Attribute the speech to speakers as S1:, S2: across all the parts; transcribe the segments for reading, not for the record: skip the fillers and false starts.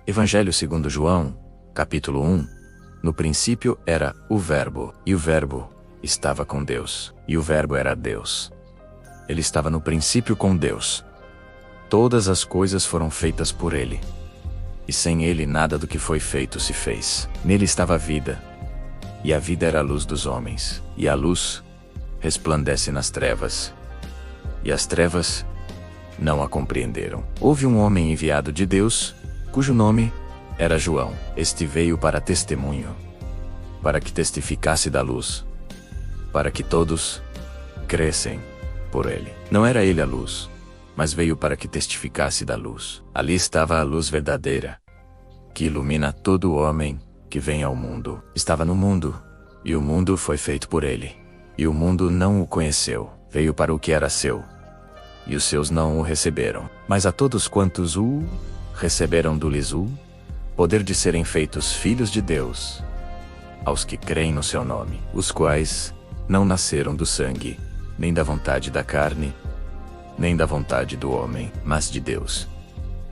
S1: Evangelho segundo João, capítulo 1. No princípio era o Verbo, e o Verbo estava com Deus, e o Verbo era Deus. Ele estava no princípio com Deus. Todas as coisas foram feitas por ele, e sem ele nada do que foi feito se fez. Nele estava a vida, e a vida era a luz dos homens, e a luz resplandece nas trevas, e as trevas não a compreenderam. Houve um homem enviado de Deus, cujo nome era João. Este veio para testemunho, para que testificasse da luz, para que todos crescem por ele. Não era ele a luz, mas veio para que testificasse da luz. Ali estava a luz verdadeira, que ilumina todo homem que vem ao mundo. Estava no mundo, e o mundo foi feito por ele, e o mundo não o conheceu. Veio para o que era seu, e os seus não o receberam. Mas a todos quantos o receberam, do-lhes o poder de serem feitos filhos de Deus, aos que creem no seu nome, os quais não nasceram do sangue, nem da vontade da carne, nem da vontade do homem, mas de Deus.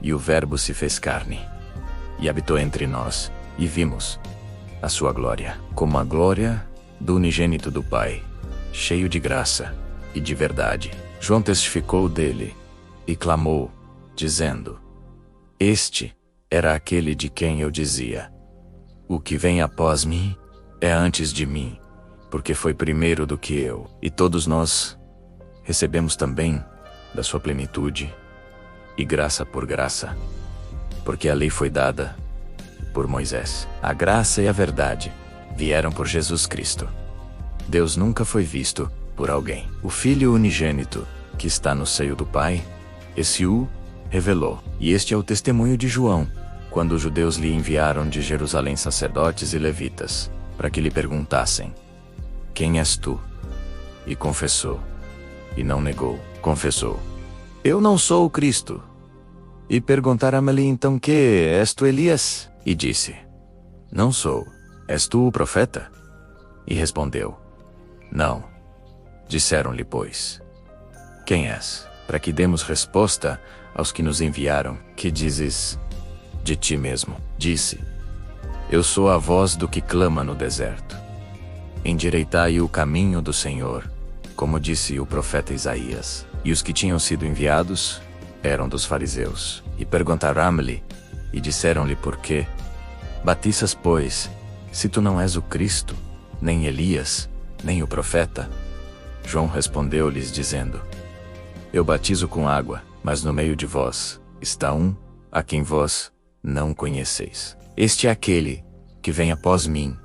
S1: E o Verbo se fez carne, e habitou entre nós, e vimos a sua glória, como a glória do unigênito do Pai, cheio de graça e de verdade. João testificou dele, e clamou, dizendo: Este era aquele de quem eu dizia: O que vem após mim é antes de mim, porque foi primeiro do que eu. E todos nós recebemos também da sua plenitude, e graça por graça, porque a lei foi dada por Moisés. A graça e a verdade vieram por Jesus Cristo. Deus nunca foi visto por alguém. O Filho unigênito, que está no seio do Pai, esse o revelou. E este é o testemunho de João, quando os judeus lhe enviaram de Jerusalém sacerdotes e levitas, para que lhe perguntassem: Quem és tu? E confessou. E não negou. Confessou: Eu não sou o Cristo. E perguntaram-lhe então: Que és tu, Elias? E disse: Não sou. És tu o profeta? E respondeu: Não. Disseram-lhe, pois: Quem és? Para que demos resposta aos que nos enviaram. Que dizes de ti mesmo? Disse: Eu sou a voz do que clama no deserto. Endireitai o caminho do Senhor, como disse o profeta Isaías. E os que tinham sido enviados eram dos fariseus. E perguntaram-lhe, e disseram-lhe: Por quê batizas, pois, se tu não és o Cristo, nem Elias, nem o profeta? João respondeu-lhes, dizendo: Eu batizo com água, mas no meio de vós está um, a quem vós não conheceis. Este é aquele que vem após mim,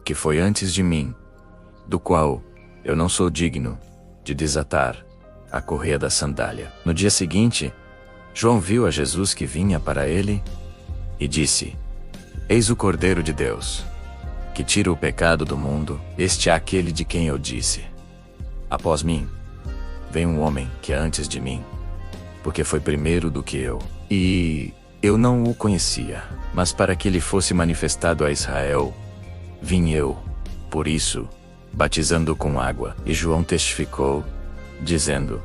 S1: que foi antes de mim, do qual eu não sou digno de desatar a correia da sandália. No dia seguinte, João viu a Jesus que vinha para ele, e disse: Eis o Cordeiro de Deus, que tira o pecado do mundo. Este é aquele de quem eu disse: Após mim vem um homem que é antes de mim, porque foi primeiro do que eu. E eu não o conhecia, mas para que ele fosse manifestado a Israel, vim eu, por isso, batizando com água. E João testificou, dizendo: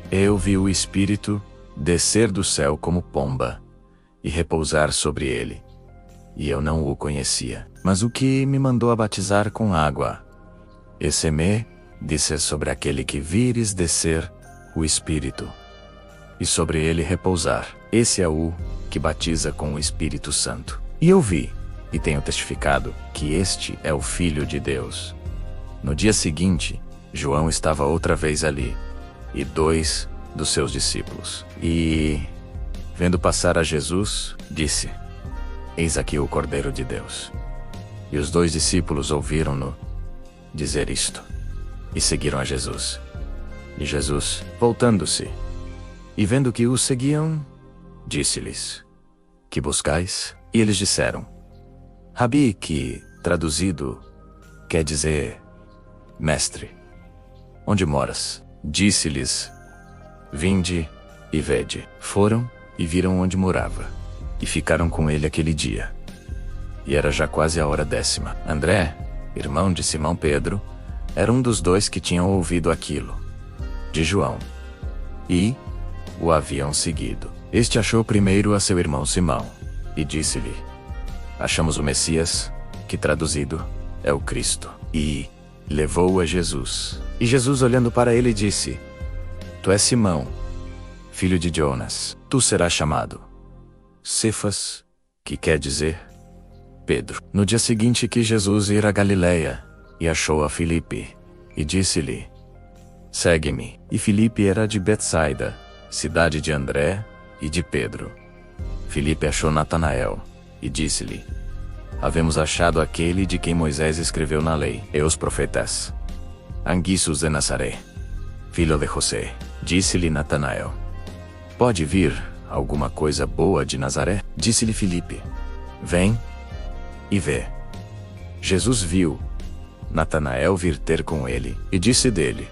S1: Eu vi o Espírito descer do céu como pomba, e repousar sobre ele. E eu não o conhecia. Mas o que me mandou a batizar com água, esse me disse sobre aquele que vires descer o Espírito, e sobre ele repousar. Esse é o que batiza com o Espírito Santo. E eu vi, e tenho testificado, que este é o Filho de Deus. No dia seguinte, João estava outra vez ali, e 2 dos seus discípulos. E, vendo passar a Jesus, disse: Eis aqui o Cordeiro de Deus. E os 2 discípulos ouviram-no dizer isto, e seguiram a Jesus. E Jesus, voltando-se, e vendo que os seguiam, disse-lhes: Que buscais? E eles disseram: Rabi, que, traduzido, quer dizer mestre. Onde moras? Disse-lhes: Vinde e vede. Foram e viram onde morava, e ficaram com ele aquele dia. E era já quase a hora 10ª. André, irmão de Simão Pedro, era um dos 2 que tinham ouvido aquilo de João, e o haviam seguido. Este achou primeiro a seu irmão Simão, e disse-lhe: Achamos o Messias, que traduzido é o Cristo. E levou-o a Jesus. E Jesus, olhando para ele, disse: Tu és Simão, filho de Jonas. Tu serás chamado Cefas, que quer dizer Pedro. No dia seguinte quis Jesus ir a Galiléia, e achou a Filipe, e disse-lhe: Segue-me. E Filipe era de Betsaida, cidade de André e de Pedro. Filipe achou Natanael, e disse-lhe: Havemos achado aquele de quem Moisés escreveu na lei, e os profetas, Jesus de Nazaré, filho de José. Disse-lhe Natanael: Pode vir alguma coisa boa de Nazaré? Disse-lhe Filipe: Vem e vê. Jesus viu Natanael vir ter com ele, e disse dele: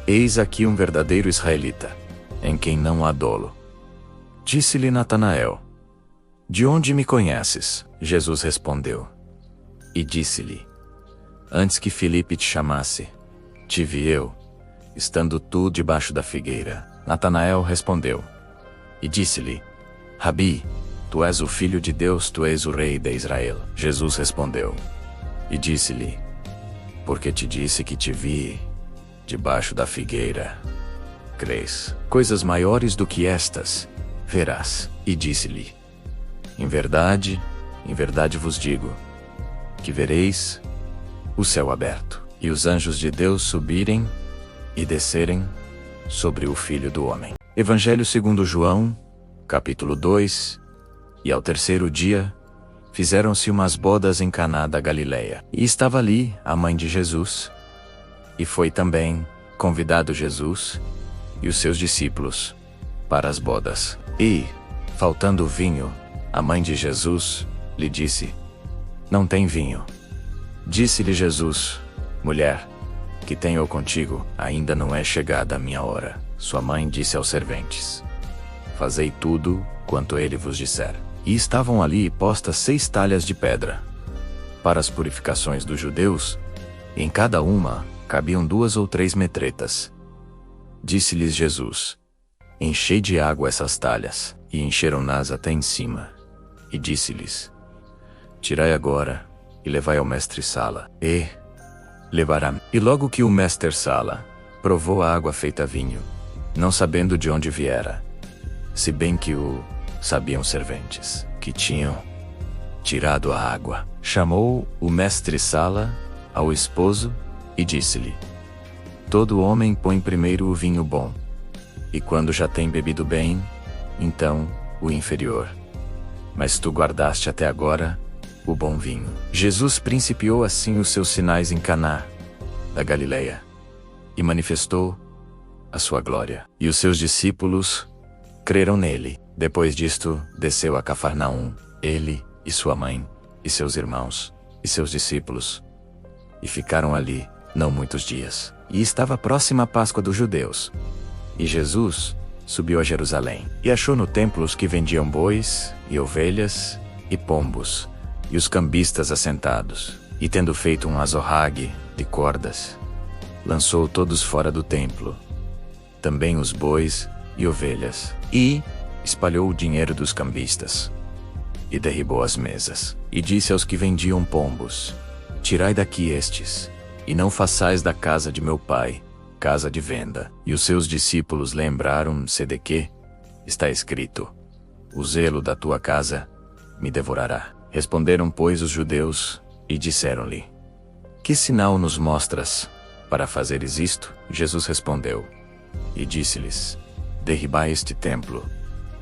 S1: Eis aqui um verdadeiro israelita, em quem não há dolo. Disse-lhe Natanael: De onde me conheces? Jesus respondeu e disse-lhe: Antes que Filipe te chamasse, te vi eu, estando tu debaixo da figueira. Natanael respondeu e disse-lhe: Rabi, tu és o Filho de Deus, tu és o Rei de Israel. Jesus respondeu e disse-lhe: Porque te disse que te vi debaixo da figueira, crês? Coisas maiores do que estas verás. E disse-lhe: em verdade vos digo, que vereis o céu aberto, e os anjos de Deus subirem e descerem sobre o Filho do Homem. Evangelho segundo João, capítulo 2. E ao terceiro dia, fizeram-se umas bodas em Caná da Galileia. E estava ali a mãe de Jesus. E foi também convidado Jesus e os seus discípulos para as bodas. E, faltando vinho, a mãe de Jesus lhe disse: Não tem vinho. Disse-lhe Jesus: Mulher, que tenho eu contigo, ainda não é chegada a minha hora. Sua mãe disse aos serventes: Fazei tudo quanto ele vos disser. E estavam ali postas 6 talhas de pedra para as purificações dos judeus, e em cada uma cabiam 2 ou 3 metretas. Disse-lhes Jesus: Enchei de água essas talhas. E encheram-nas até em cima. E disse-lhes: Tirai agora, e levai ao mestre-sala. E levará. E logo que o mestre-sala provou a água feita vinho, não sabendo de onde viera, se bem que o sabiam serventes, que tinham tirado a água, chamou o mestre-sala ao esposo, e disse-lhe: Todo homem põe primeiro o vinho bom, e quando já tem bebido bem, então o inferior. Mas tu guardaste até agora o bom vinho. Jesus principiou assim os seus sinais em Caná da Galileia, e manifestou a sua glória. E os seus discípulos creram nele. Depois disto, desceu a Cafarnaum, ele e sua mãe, e seus irmãos, e seus discípulos. E ficaram ali não muitos dias. E estava próxima a Páscoa dos judeus. E Jesus subiu a Jerusalém, e achou no templo os que vendiam bois, e ovelhas, e pombos, e os cambistas assentados. E tendo feito um azorrague de cordas, lançou todos fora do templo, também os bois e ovelhas, e espalhou o dinheiro dos cambistas, e derribou as mesas. E disse aos que vendiam pombos: Tirai daqui estes, e não façais da casa de meu pai casa de venda. E os seus discípulos lembraram-se de que está escrito: O zelo da tua casa me devorará. Responderam, pois, os judeus, e disseram-lhe: Que sinal nos mostras para fazeres isto? Jesus respondeu e disse-lhes: Derribai este templo,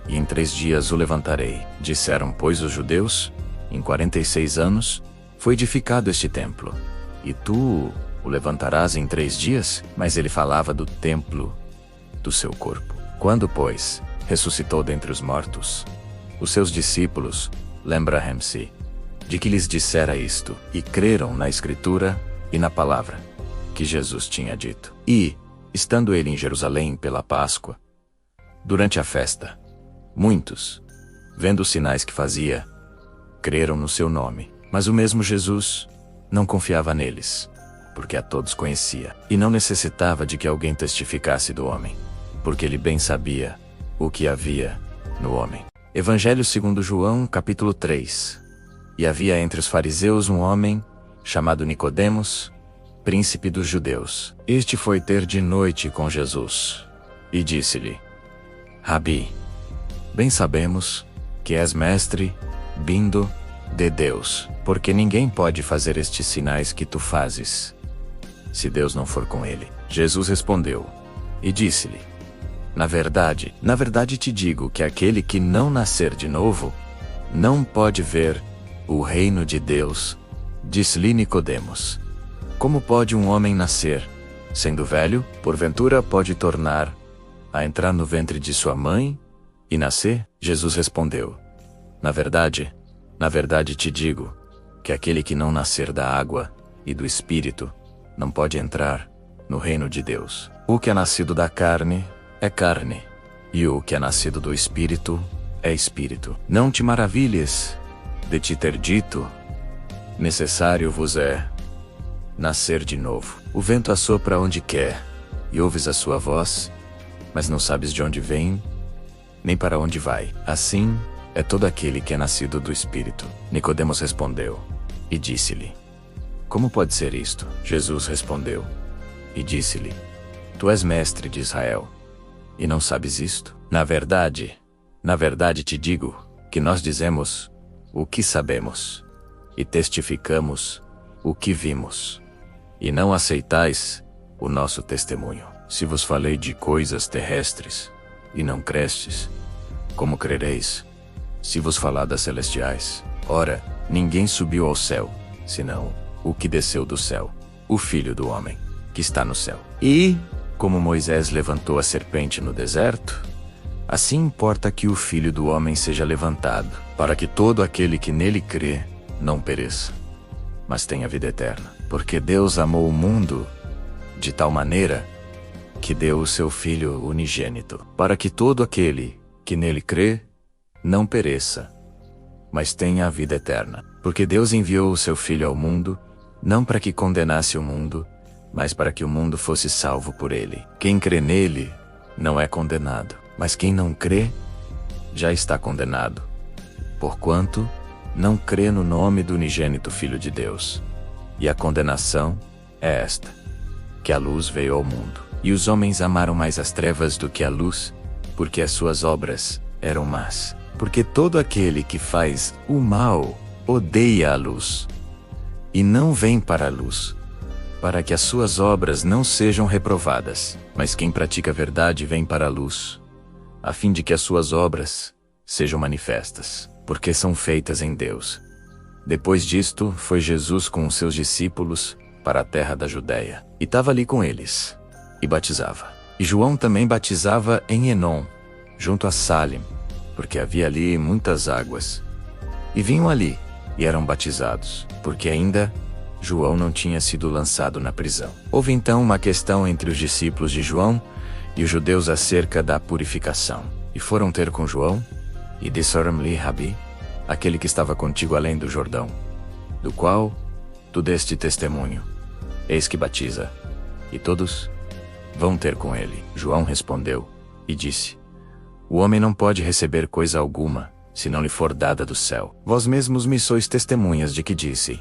S1: e em 3 dias o levantarei. Disseram, pois, os judeus: Em 46 anos foi edificado este templo, e tu o levantarás em 3 dias? Mas ele falava do templo do seu corpo. Quando, pois, ressuscitou dentre os mortos, os seus discípulos lembraram-se de que lhes dissera isto, e creram na Escritura e na palavra que Jesus tinha dito. E, estando ele em Jerusalém pela Páscoa, durante a festa, muitos, vendo os sinais que fazia, creram no seu nome. Mas o mesmo Jesus não confiava neles, porque a todos conhecia, e não necessitava de que alguém testificasse do homem, porque ele bem sabia o que havia no homem. Evangelho segundo João, capítulo 3. E havia entre os fariseus um homem, chamado Nicodemos, príncipe dos judeus. Este foi ter de noite com Jesus, e disse-lhe: Rabi, bem sabemos que és mestre, vindo de Deus, porque ninguém pode fazer estes sinais que tu fazes, se Deus não for com ele. Jesus respondeu, e disse-lhe: na verdade te digo que aquele que não nascer de novo, não pode ver o reino de Deus. Disse-lhe Nicodemos: como pode um homem nascer, sendo velho? Porventura pode tornar a entrar no ventre de sua mãe e nascer? Jesus respondeu: na verdade te digo, que aquele que não nascer da água e do Espírito, não pode entrar no reino de Deus. O que é nascido da carne é carne, e o que é nascido do Espírito é Espírito. Não te maravilhes de te ter dito: necessário vos é nascer de novo. O vento assopra onde quer, e ouves a sua voz, mas não sabes de onde vem, nem para onde vai. Assim é todo aquele que é nascido do Espírito. Nicodemos respondeu, e disse-lhe: como pode ser isto? Jesus respondeu, e disse-lhe: tu és mestre de Israel, e não sabes isto? Na verdade te digo, que nós dizemos o que sabemos, e testificamos o que vimos, e não aceitais o nosso testemunho. Se vos falei de coisas terrestres, e não crestes, como crereis, se vos falar das celestiais? Ora, ninguém subiu ao céu, senão o que desceu do céu, o Filho do homem, que está no céu. E, como Moisés levantou a serpente no deserto, assim importa que o Filho do homem seja levantado, para que todo aquele que nele crê não pereça, mas tenha vida eterna. Porque Deus amou o mundo de tal maneira que deu o seu Filho unigênito, para que todo aquele que nele crê não pereça, mas tenha a vida eterna. Porque Deus enviou o seu Filho ao mundo, não para que condenasse o mundo, mas para que o mundo fosse salvo por ele. Quem crê nele não é condenado, mas quem não crê já está condenado, porquanto não crê no nome do unigênito Filho de Deus. E a condenação é esta: que a luz veio ao mundo, e os homens amaram mais as trevas do que a luz, porque as suas obras eram más. Porque todo aquele que faz o mal odeia a luz, e não vem para a luz, para que as suas obras não sejam reprovadas. Mas quem pratica a verdade vem para a luz, a fim de que as suas obras sejam manifestas, porque são feitas em Deus. Depois disto, foi Jesus com os seus discípulos para a terra da Judéia, e estava ali com eles, e batizava. E João também batizava em Enom, junto a Salim, porque havia ali muitas águas. E vinham ali, e eram batizados, porque ainda João não tinha sido lançado na prisão. Houve então uma questão entre os discípulos de João e os judeus acerca da purificação. E foram ter com João, e disseram-lhe: Rabi, aquele que estava contigo além do Jordão, do qual tu deste testemunho, eis que batiza, e todos vão ter com ele. João respondeu e disse: o homem não pode receber coisa alguma, se não lhe for dada do céu. Vós mesmos me sois testemunhas de que disse: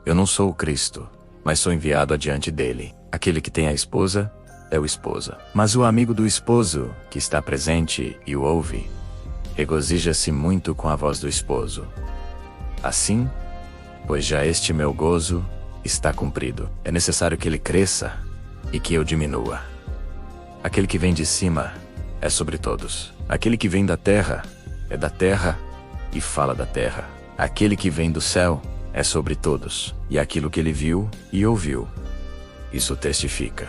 S1: eu não sou o Cristo, mas sou enviado adiante dele. Aquele que tem a esposa é o esposa. Mas o amigo do esposo, que está presente e o ouve, regozija-se muito com a voz do esposo. Assim, pois já este meu gozo está cumprido. É necessário que ele cresça e que eu diminua. Aquele que vem de cima é sobre todos. Aquele que vem da terra é da terra e fala da terra. Aquele que vem do céu é sobre todos. E aquilo que ele viu e ouviu, isso testifica.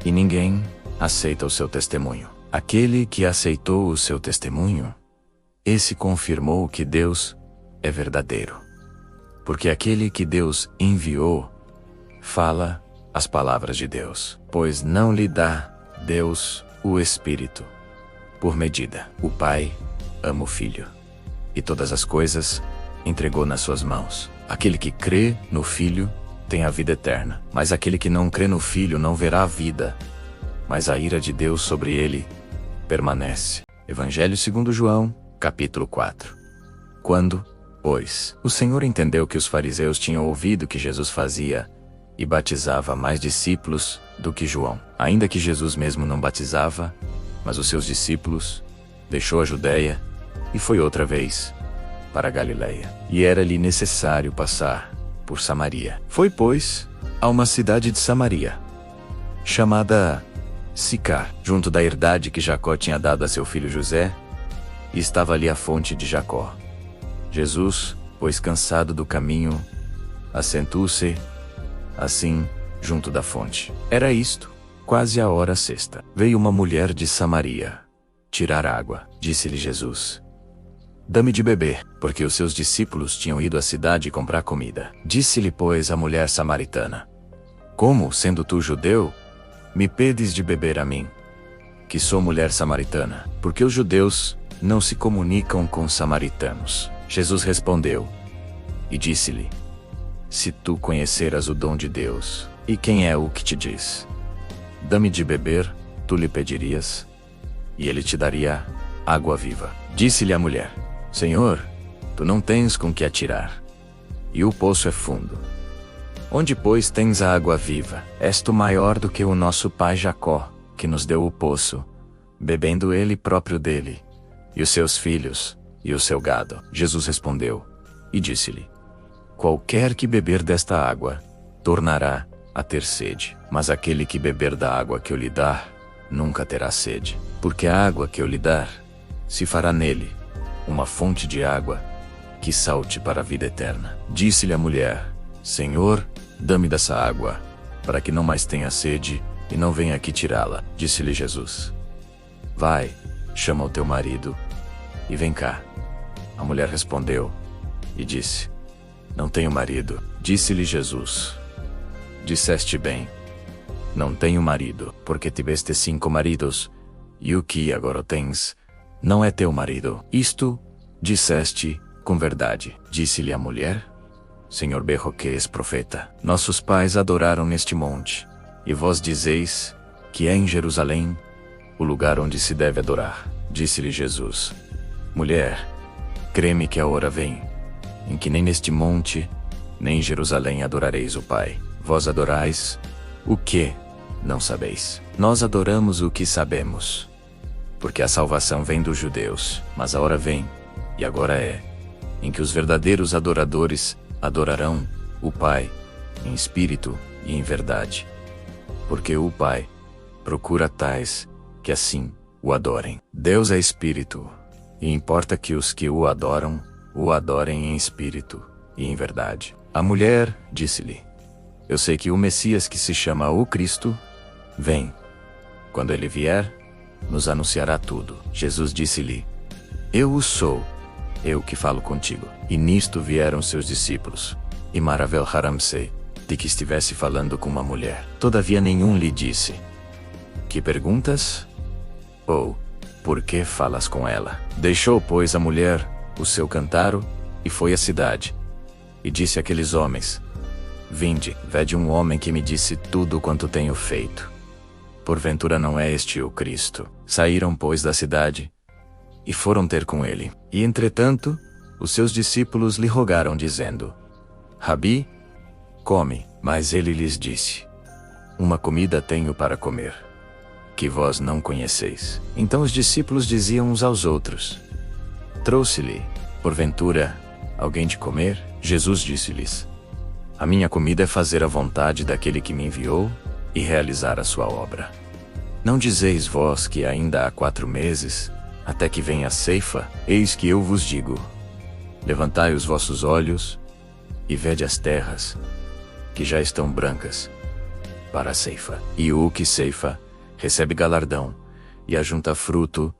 S1: E ninguém aceita o seu testemunho. Aquele que aceitou o seu testemunho, esse confirmou que Deus é verdadeiro. Porque aquele que Deus enviou fala as palavras de Deus. Pois não lhe dá Deus o Espírito por medida. O Pai ama o Filho, e todas as coisas entregou nas suas mãos. Aquele que crê no Filho tem a vida eterna, mas aquele que não crê no Filho não verá a vida, mas a ira de Deus sobre ele permanece. Evangelho segundo João, Capítulo 4. Quando, pois, o Senhor entendeu que os fariseus tinham ouvido que Jesus fazia e batizava mais discípulos do que João, ainda que Jesus mesmo não batizava, mas os seus discípulos, deixou a Judéia e foi outra vez para a Galiléia. E era-lhe necessário passar por Samaria. Foi, pois, a uma cidade de Samaria, chamada Sicar, junto da herdade que Jacó tinha dado a seu filho José, e estava ali a fonte de Jacó. Jesus, pois cansado do caminho, assentou-se, assim, junto da fonte. Era isto, quase a hora sexta. Veio uma mulher de Samaria tirar água. Disse-lhe Jesus: dá-me de beber, porque os seus discípulos tinham ido à cidade comprar comida. Disse-lhe, pois, a mulher samaritana: como, sendo tu judeu, me pedes de beber a mim, que sou mulher samaritana? Porque os judeus não se comunicam com os samaritanos. Jesus respondeu e disse-lhe: se tu conheceras o dom de Deus, e quem é o que te diz: dá-me de beber, tu lhe pedirias, e ele te daria água viva. Disse-lhe a mulher: Senhor, tu não tens com que atirar, e o poço é fundo. Onde, pois, tens a água viva? És tu maior do que o nosso pai Jacó, que nos deu o poço, bebendo ele próprio dele, e os seus filhos, e o seu gado? Jesus respondeu e disse-lhe: qualquer que beber desta água, tornará a ter sede. Mas aquele que beber da água que eu lhe dar, nunca terá sede. Porque a água que eu lhe dar, se fará nele uma fonte de água que salte para a vida eterna. Disse-lhe a mulher: Senhor, dá-me dessa água, para que não mais tenha sede, e não venha aqui tirá-la. Disse-lhe Jesus: vai, chama o teu marido, e vem cá. A mulher respondeu e disse: não tenho marido. Disse-lhe Jesus: disseste bem, não tenho marido, porque tiveste 5 maridos, e o que agora tens não é teu marido. Isto disseste com verdade. Disse-lhe a mulher: Senhor, berro que és profeta. Nossos pais adoraram neste monte, e vós dizeis que é em Jerusalém o lugar onde se deve adorar. Disse-lhe Jesus: mulher, crê-me que a hora vem, em que nem neste monte, nem em Jerusalém adorareis o Pai. Vós adorais o que não sabeis. Nós adoramos o que sabemos, porque a salvação vem dos judeus. Mas a hora vem, e agora é, em que os verdadeiros adoradores adorarão o Pai em espírito e em verdade. Porque o Pai procura tais que assim o adorem. Deus é espírito, e importa que os que o adorem em espírito e em verdade. A mulher disse-lhe: eu sei que o Messias, que se chama o Cristo, vem. Quando ele vier, nos anunciará tudo. Jesus disse-lhe: eu o sou, eu que falo contigo. E nisto vieram seus discípulos, e maravilharam-se de que estivesse falando com uma mulher. Todavia nenhum lhe disse: que perguntas? Ou, por que falas com ela? Deixou, pois, a mulher o seu cântaro, e foi à cidade. E disse àqueles homens: vinde, vede um homem que me disse tudo quanto tenho feito. Porventura não é este o Cristo? Saíram, pois, da cidade, e foram ter com ele. E entretanto, os seus discípulos lhe rogaram, dizendo: Rabi, come. Mas ele lhes disse: uma comida tenho para comer, que vós não conheceis. Então os discípulos diziam uns aos outros: trouxe-lhe, porventura, alguém de comer? Jesus disse-lhes: a minha comida é fazer a vontade daquele que me enviou e realizar a sua obra. Não dizeis vós que ainda há 4 meses, até que venha a ceifa? Eis que eu vos digo: levantai os vossos olhos e vede as terras, que já estão brancas para a ceifa. E o que ceifa recebe galardão, e ajunta fruto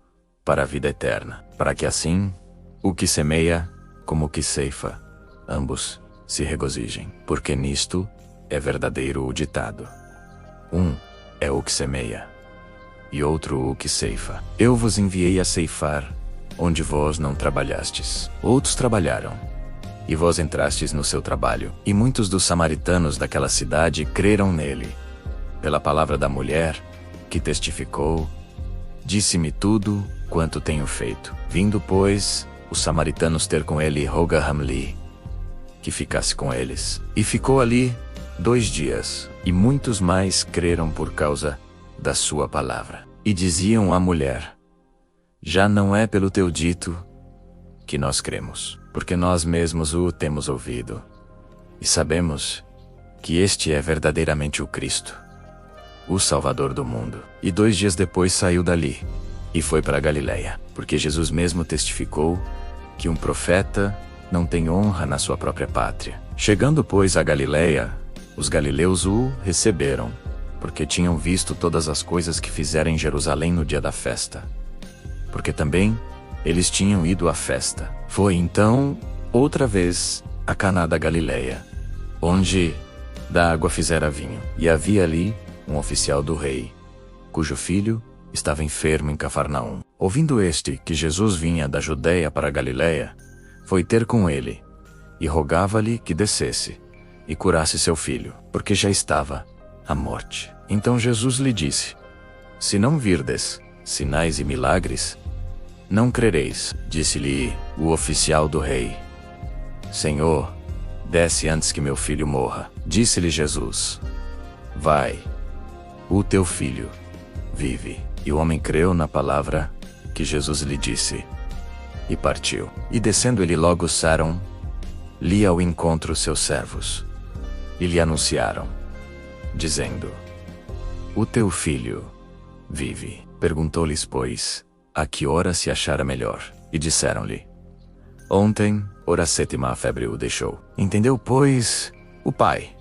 S1: para a vida eterna, para que assim o que semeia como o que ceifa, ambos se regozijem. Porque nisto é verdadeiro o ditado: um é o que semeia, e outro o que ceifa. Eu vos enviei a ceifar onde vós não trabalhastes. Outros trabalharam, e vós entrastes no seu trabalho. E muitos dos samaritanos daquela cidade creram nele, pela palavra da mulher, que testificou: disse-me tudo quanto tenho feito. Vindo, pois, os samaritanos ter com ele, rogaram-lhe que ficasse com eles. E ficou ali 2 dias, e muitos mais creram por causa da sua palavra. E diziam à mulher: já não é pelo teu dito que nós cremos, porque nós mesmos o temos ouvido, e sabemos que este é verdadeiramente o Cristo, o Salvador do mundo. E 2 dias depois saiu dali, e foi para Galiléia, porque Jesus mesmo testificou que um profeta não tem honra na sua própria pátria. Chegando, pois, a Galiléia, os galileus o receberam, porque tinham visto todas as coisas que fizera em Jerusalém no dia da festa, porque também eles tinham ido à festa. Foi então, outra vez, a Caná da Galiléia, onde da água fizera vinho. E havia ali um oficial do rei, cujo filho estava enfermo em Cafarnaum. Ouvindo este que Jesus vinha da Judeia para a Galiléia, foi ter com ele, e rogava-lhe que descesse e curasse seu filho, porque já estava à morte. Então Jesus lhe disse: se não virdes sinais e milagres, não crereis. Disse-lhe o oficial do rei: Senhor, desce antes que meu filho morra. Disse-lhe Jesus: vai, o teu filho vive. E o homem creu na palavra que Jesus lhe disse, e partiu. E descendo ele logo saram-lhe ao encontro seus servos, e lhe anunciaram, dizendo: o teu filho vive. Perguntou-lhes, pois, a que hora se achara melhor? E disseram-lhe: ontem, hora 7ª, a febre o deixou. Entendeu, pois, o pai,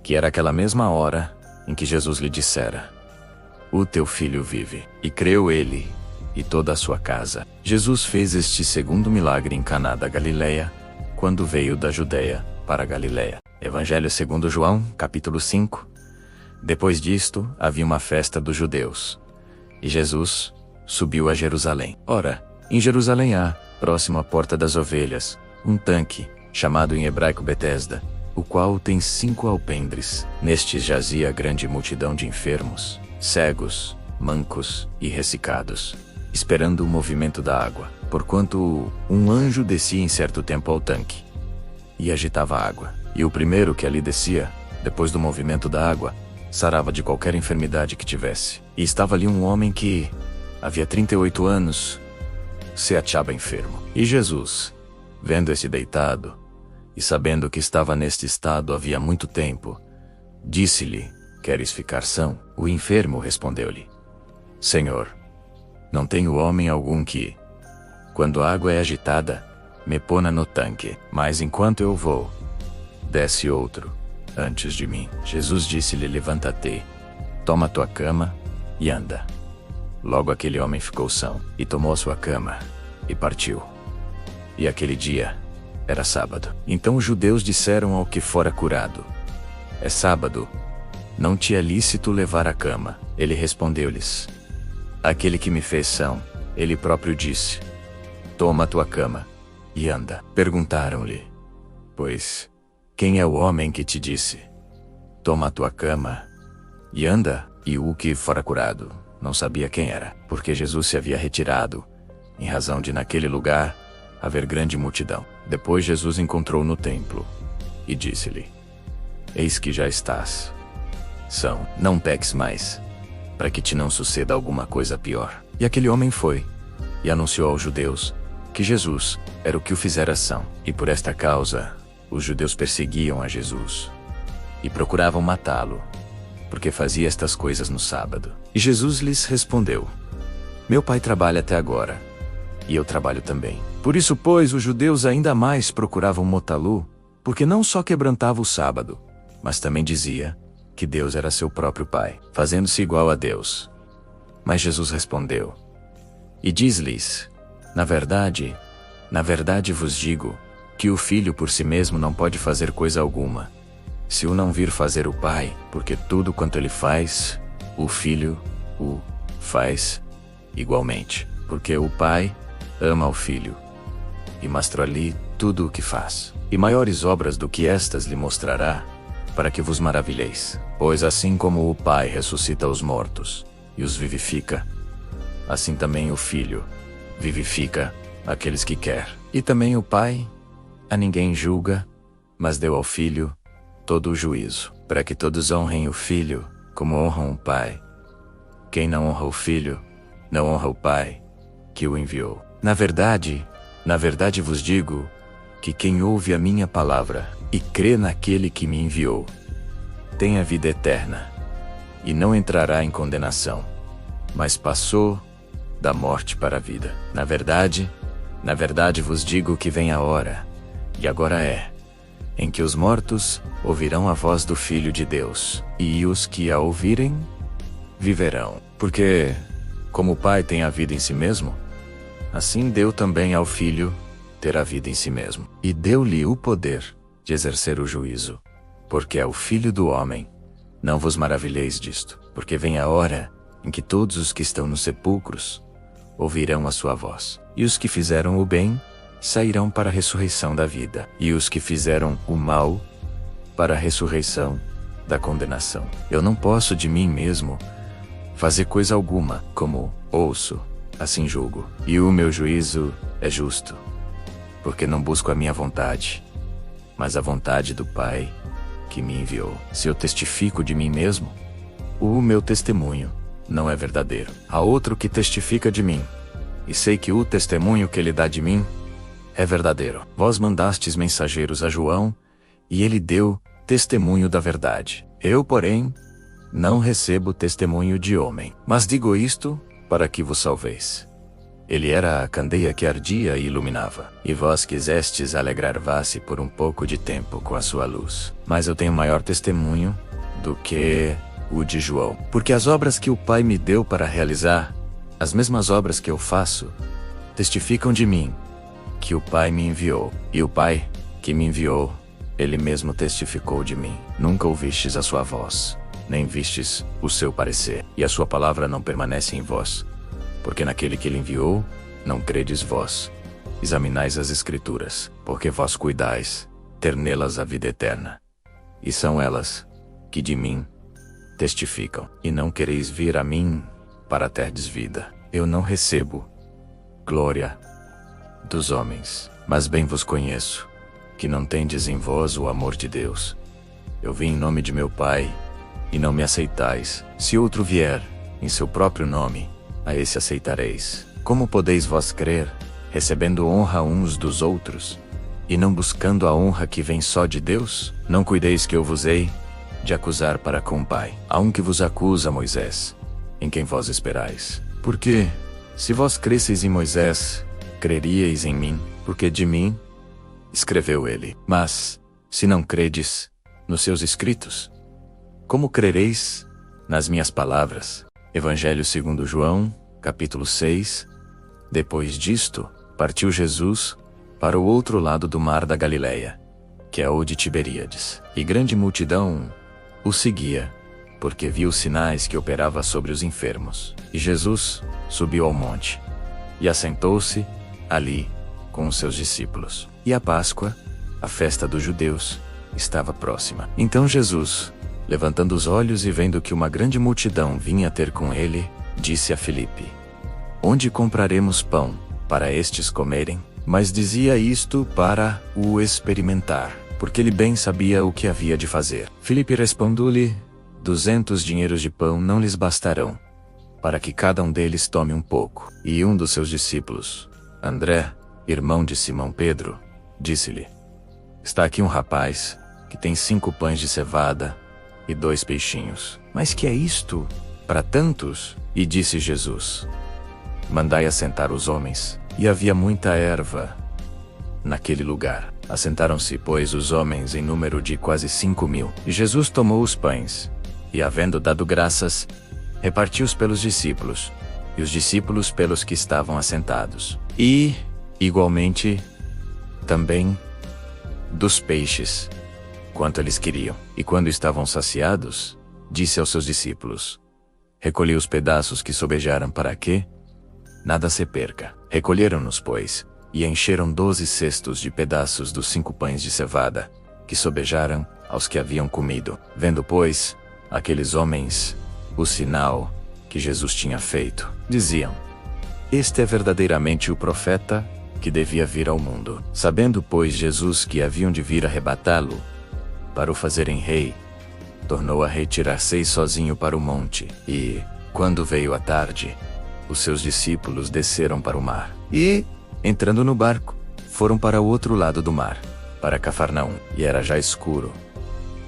S1: que era aquela mesma hora em que Jesus lhe dissera: o teu filho vive. E creu ele, e toda a sua casa. Jesus fez este segundo milagre em Caná da Galiléia, quando veio da Judeia para a Galiléia. Evangelho segundo João, capítulo 5. Depois disto, havia uma festa dos judeus, e Jesus subiu a Jerusalém. Ora, em Jerusalém há, próximo à porta das ovelhas, um tanque, chamado em hebraico Betesda, o qual tem 5 alpendres. Nestes jazia grande multidão de enfermos, cegos, mancos e ressecados, esperando o movimento da água, porquanto um anjo descia em certo tempo ao tanque, e agitava a água. E o primeiro que ali descia, depois do movimento da água, sarava de qualquer enfermidade que tivesse. E estava ali um homem que havia 38 anos, se achava enfermo. E Jesus, vendo esse deitado, e sabendo que estava neste estado havia muito tempo, disse-lhe: queres ficar são? O enfermo respondeu-lhe: Senhor, não tenho homem algum que, quando a água é agitada, me pona no tanque, mas enquanto eu vou, desce outro antes de mim. Jesus disse-lhe: levanta-te, toma tua cama e anda. Logo aquele homem ficou são, e tomou a sua cama, e partiu. E aquele dia era sábado. Então os judeus disseram ao que fora curado: é sábado, não te é lícito levar a cama. Ele respondeu-lhes: aquele que me fez são, ele próprio disse: toma a tua cama e anda. Perguntaram-lhe, pois, quem é o homem que te disse: toma a tua cama e anda? E o que fora curado não sabia quem era, porque Jesus se havia retirado, em razão de naquele lugar haver grande multidão. Depois Jesus encontrou no templo, e disse-lhe: eis que já estás são, não peques mais, para que te não suceda alguma coisa pior. E aquele homem foi, e anunciou aos judeus, que Jesus era o que o fizera são. E por esta causa, os judeus perseguiam a Jesus, e procuravam matá-lo, porque fazia estas coisas no sábado. E Jesus lhes respondeu: meu Pai trabalha até agora, e eu trabalho também. Por isso, pois, os judeus ainda mais procuravam matá-lo, porque não só quebrantava o sábado, mas também dizia que Deus era seu próprio Pai, fazendo-se igual a Deus. Mas Jesus respondeu, e diz-lhes: na verdade vos digo, que o Filho por si mesmo não pode fazer coisa alguma, se o não vir fazer o Pai, porque tudo quanto ele faz, o Filho o faz igualmente. Porque o Pai ama o Filho, e mostra-lhe tudo o que faz. E maiores obras do que estas lhe mostrará, para que vos maravilheis. Pois assim como o Pai ressuscita os mortos, e os vivifica, assim também o Filho vivifica aqueles que quer. E também o Pai a ninguém julga, mas deu ao Filho todo o juízo, para que todos honrem o Filho, como honram o Pai. Quem não honra o Filho, não honra o Pai, que o enviou. Na verdade vos digo, que quem ouve a minha palavra, e crê naquele que me enviou, tem a vida eterna, e não entrará em condenação, mas passou da morte para a vida. Na verdade vos digo que vem a hora, e agora é, em que os mortos ouvirão a voz do Filho de Deus, e os que a ouvirem, viverão. Porque, como o Pai tem a vida em si mesmo, assim deu também ao Filho ter a vida em si mesmo. E deu-lhe o poder de exercer o juízo, porque é o Filho do homem. Não vos maravilheis disto, porque vem a hora em que todos os que estão nos sepulcros ouvirão a sua voz. E os que fizeram o bem sairão para a ressurreição da vida, e os que fizeram o mal para a ressurreição da condenação. Eu não posso de mim mesmo fazer coisa alguma, como ouço, assim julgo. E o meu juízo é justo, porque não busco a minha vontade, mas a vontade do Pai que me enviou. Se eu testifico de mim mesmo, o meu testemunho não é verdadeiro. Há outro que testifica de mim, e sei que o testemunho que ele dá de mim é verdadeiro. Vós mandastes mensageiros a João, e ele deu testemunho da verdade. Eu, porém, não recebo testemunho de homem, mas digo isto para que vos salveis. Ele era a candeia que ardia e iluminava, e vós quisestes alegrar-vos por um pouco de tempo com a sua luz. Mas eu tenho maior testemunho do que o de João, porque as obras que o Pai me deu para realizar, as mesmas obras que eu faço, testificam de mim, que o Pai me enviou. E o Pai que me enviou, ele mesmo testificou de mim. Nunca ouvistes a sua voz, nem vistes o seu parecer, e a sua palavra não permanece em vós, porque naquele que ele enviou, não credes vós. Examinais as Escrituras, porque vós cuidais ter nelas a vida eterna, e são elas que de mim testificam. E não quereis vir a mim para terdes vida. Eu não recebo glória dos homens, mas bem vos conheço, que não tendes em vós o amor de Deus. Eu vim em nome de meu Pai, e não me aceitais. Se outro vier em seu próprio nome, a esse aceitareis. Como podeis vós crer, recebendo honra uns dos outros, e não buscando a honra que vem só de Deus? Não cuideis que eu vos hei de acusar para com o Pai. Há um que vos acusa, Moisés, em quem vós esperais. Porque, se vós cresseis em Moisés, creríeis em mim, porque de mim escreveu ele. Mas, se não credes nos seus escritos, como crereis nas minhas palavras? Evangelho segundo João, capítulo 6. Depois disto, partiu Jesus para o outro lado do mar da Galileia, que é o de Tiberíades. E grande multidão o seguia, porque viu os sinais que operava sobre os enfermos. E Jesus subiu ao monte, e assentou-se ali com os seus discípulos. E a Páscoa, a festa dos judeus, estava próxima. Então Jesus, levantando os olhos e vendo que uma grande multidão vinha ter com ele, disse a Filipe: Onde compraremos pão para estes comerem? Mas dizia isto para o experimentar, porque ele bem sabia o que havia de fazer. Filipe respondeu-lhe: 200 dinheiros de pão não lhes bastarão, para que cada um deles tome um pouco. E um dos seus discípulos, André, irmão de Simão Pedro, disse-lhe: Está aqui um rapaz que tem 5 pães de cevada e 2 peixinhos. Mas que é isto para tantos? E disse Jesus: Mandai assentar os homens. E havia muita erva naquele lugar. Assentaram-se, pois, os homens em número de quase 5.000. E Jesus tomou os pães, e havendo dado graças, repartiu-os pelos discípulos, e os discípulos pelos que estavam assentados. E, igualmente, também dos peixes, quanto eles queriam. E quando estavam saciados, disse aos seus discípulos: Recolhi os pedaços que sobejaram para que nada se perca. Recolheram-nos, pois, e encheram 12 cestos de pedaços dos 5 pães de cevada, que sobejaram aos que haviam comido. Vendo, pois, aqueles homens o sinal que Jesus tinha feito, diziam: Este é verdadeiramente o profeta que devia vir ao mundo. Sabendo, pois, Jesus que haviam de vir arrebatá-lo, para o fazerem rei, tornou a retirar-se sozinho para o monte, e, quando veio a tarde, os seus discípulos desceram para o mar. E, entrando no barco, foram para o outro lado do mar, para Cafarnaum, e era já escuro.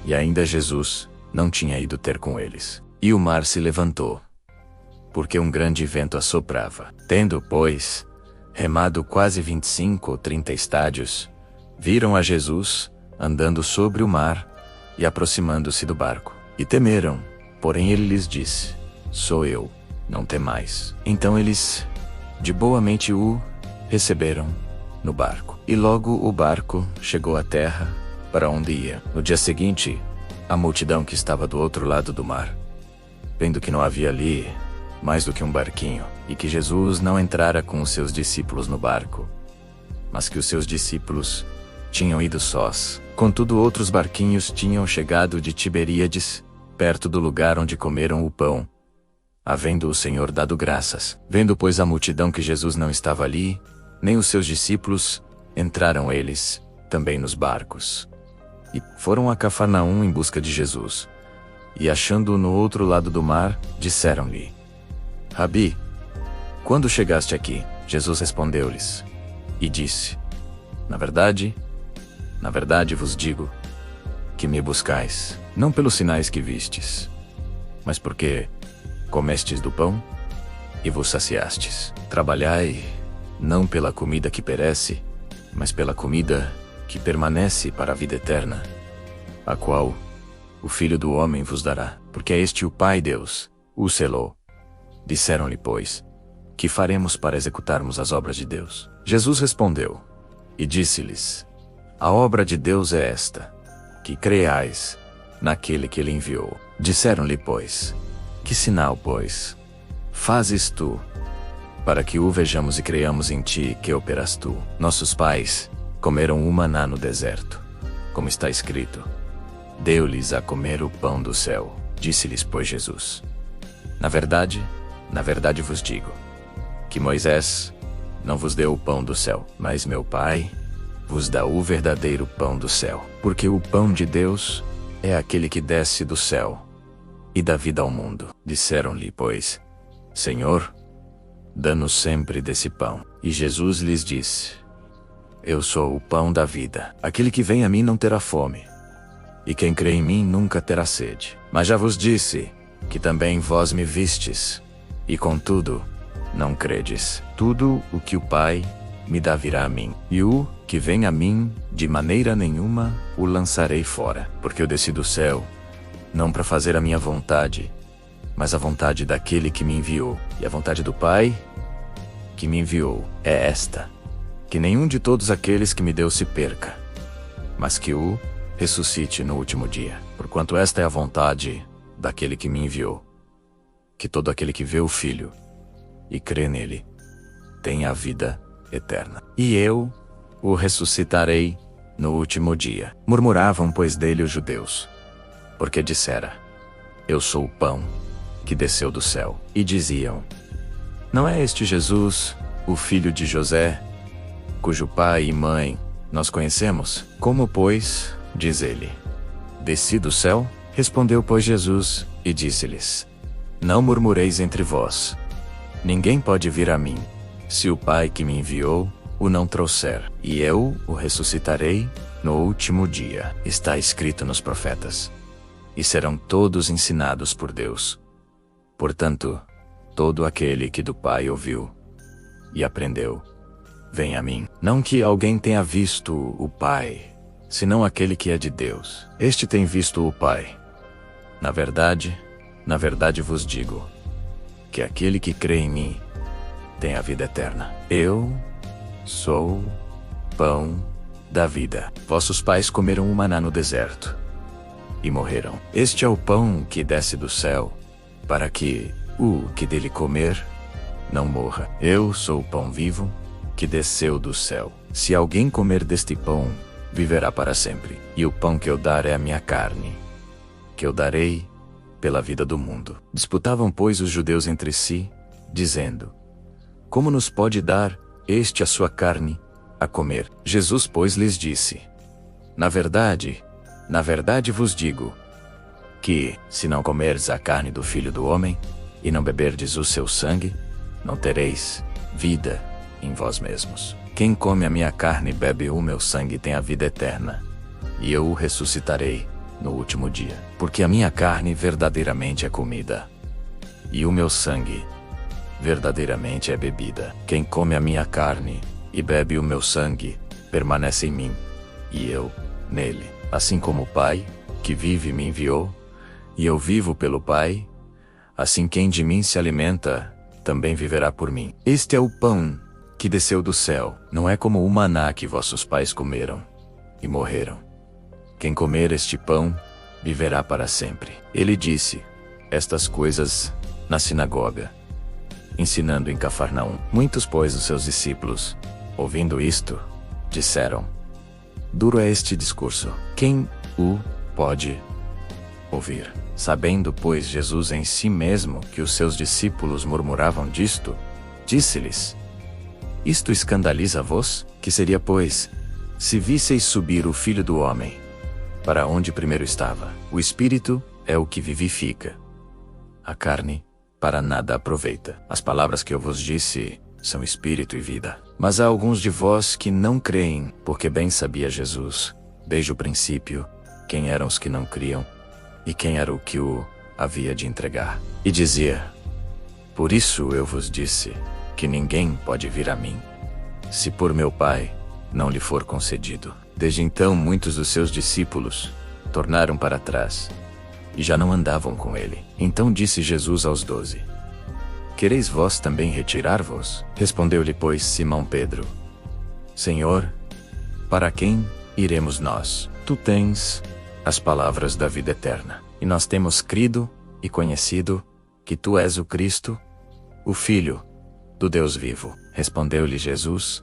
S1: E ainda Jesus não tinha ido ter com eles. E o mar se levantou, porque um grande vento assoprava. Tendo, pois, remado quase 25 ou 30 estádios, viram a Jesus andando sobre o mar e aproximando-se do barco. E temeram, porém ele lhes disse: Sou eu, não temais. Então eles, de boa mente, o receberam no barco. E logo o barco chegou à terra, para onde ia. No dia seguinte, a multidão que estava do outro lado do mar, vendo que não havia ali mais do que um barquinho, e que Jesus não entrara com os seus discípulos no barco, mas que os seus discípulos tinham ido sós. Contudo, outros barquinhos tinham chegado de Tiberíades, perto do lugar onde comeram o pão, havendo o Senhor dado graças. Vendo, pois, a multidão que Jesus não estava ali, nem os seus discípulos, entraram eles também nos barcos. E foram a Cafarnaum em busca de Jesus. E achando-o no outro lado do mar, disseram-lhe: Rabi, quando chegaste aqui? Jesus respondeu-lhes e disse: Na verdade vos digo, que me buscais, não pelos sinais que vistes, mas porque comestes do pão e vos saciastes. Trabalhai, não pela comida que perece, mas pela comida que permanece para a vida eterna, a qual o Filho do Homem vos dará, porque é este o Pai Deus o selou. Disseram-lhe, pois, que faremos para executarmos as obras de Deus? Jesus respondeu e disse-lhes: A obra de Deus é esta, que creais naquele que ele enviou. Disseram-lhe, pois: Que sinal, pois, fazes tu, para que o vejamos e creiamos em ti que operas tu? Nossos pais comeram o maná no deserto, como está escrito: Deu-lhes a comer o pão do céu. Disse-lhes, pois, Jesus: Na verdade vos digo, que Moisés não vos deu o pão do céu, mas meu Pai vos dá o verdadeiro pão do céu. Porque o pão de Deus é aquele que desce do céu e dá vida ao mundo. Disseram-lhe, pois: Senhor, dá-nos sempre desse pão. E Jesus lhes disse: Eu sou o pão da vida. Aquele que vem a mim não terá fome, e quem crê em mim nunca terá sede. Mas já vos disse que também vós me vistes, e contudo não credes. Tudo o que o Pai me dá virá a mim, e o que vem a mim, de maneira nenhuma o lançarei fora. Porque eu desci do céu, não para fazer a minha vontade, mas a vontade daquele que me enviou. E a vontade do Pai que me enviou é esta: que nenhum de todos aqueles que me deu se perca, mas que o ressuscite no último dia. Porquanto esta é a vontade daquele que me enviou, que todo aquele que vê o Filho e crê nele tenha a vida eterna. E eu o ressuscitarei no último dia. Murmuravam, pois, dele os judeus, porque dissera: Eu sou o pão que desceu do céu. E diziam: Não é este Jesus, o filho de José, cujo pai e mãe nós conhecemos? Como, pois, diz ele, desci do céu? Respondeu, pois, Jesus e disse-lhes: Não murmureis entre vós. Ninguém pode vir a mim, se o Pai que me enviou o não trouxer. E eu o ressuscitarei no último dia. Está escrito nos profetas: E serão todos ensinados por Deus. Portanto, todo aquele que do Pai ouviu e aprendeu, vem a mim. Não que alguém tenha visto o Pai, senão aquele que é de Deus. Este tem visto o Pai. Na verdade vos digo, que aquele que crê em mim tem a vida eterna. Eu sou pão da vida. Vossos pais comeram o maná no deserto e morreram. Este é o pão que desce do céu, para que o que dele comer não morra. Eu sou o pão vivo que desceu do céu. Se alguém comer deste pão, viverá para sempre. E o pão que eu dar é a minha carne, que eu darei pela vida do mundo. Disputavam, pois, os judeus entre si, dizendo: como nos pode dar este a sua carne a comer? Jesus, pois, lhes disse: na verdade vos digo, que, se não comerdes a carne do Filho do Homem, e não beberdes o seu sangue, não tereis vida em vós mesmos. Quem come a minha carne e bebe o meu sangue tem a vida eterna, e eu o ressuscitarei no último dia. Porque a minha carne verdadeiramente é comida, e o meu sangue verdadeiramente é bebida. Quem come a minha carne e bebe o meu sangue, permanece em mim, e eu nele. Assim como o Pai, que vive, me enviou, e eu vivo pelo Pai, assim quem de mim se alimenta, também viverá por mim. Este é o pão que desceu do céu, não é como o maná que vossos pais comeram e morreram. Quem comer este pão, viverá para sempre. Ele disse estas coisas na sinagoga, ensinando em Cafarnaum. Muitos, pois, dos seus discípulos, ouvindo isto, disseram: duro é este discurso, quem o pode ouvir? Sabendo, pois, Jesus em si mesmo que os seus discípulos murmuravam disto, disse-lhes: isto escandaliza-vos? Que seria, pois, se visseis subir o Filho do Homem para onde primeiro estava? O Espírito é o que vivifica, a carne para nada aproveita. As palavras que eu vos disse são espírito e vida. Mas há alguns de vós que não creem, porque bem sabia Jesus, desde o princípio, quem eram os que não criam, e quem era o que o havia de entregar. E dizia: por isso eu vos disse, que ninguém pode vir a mim, se por meu Pai não lhe for concedido. Desde então muitos dos seus discípulos tornaram para trás, e já não andavam com ele. Então disse Jesus aos 12: quereis vós também retirar-vos? Respondeu-lhe, pois, Simão Pedro: Senhor, para quem iremos nós? Tu tens as palavras da vida eterna. E nós temos crido e conhecido que tu és o Cristo, o Filho do Deus vivo. Respondeu-lhe Jesus: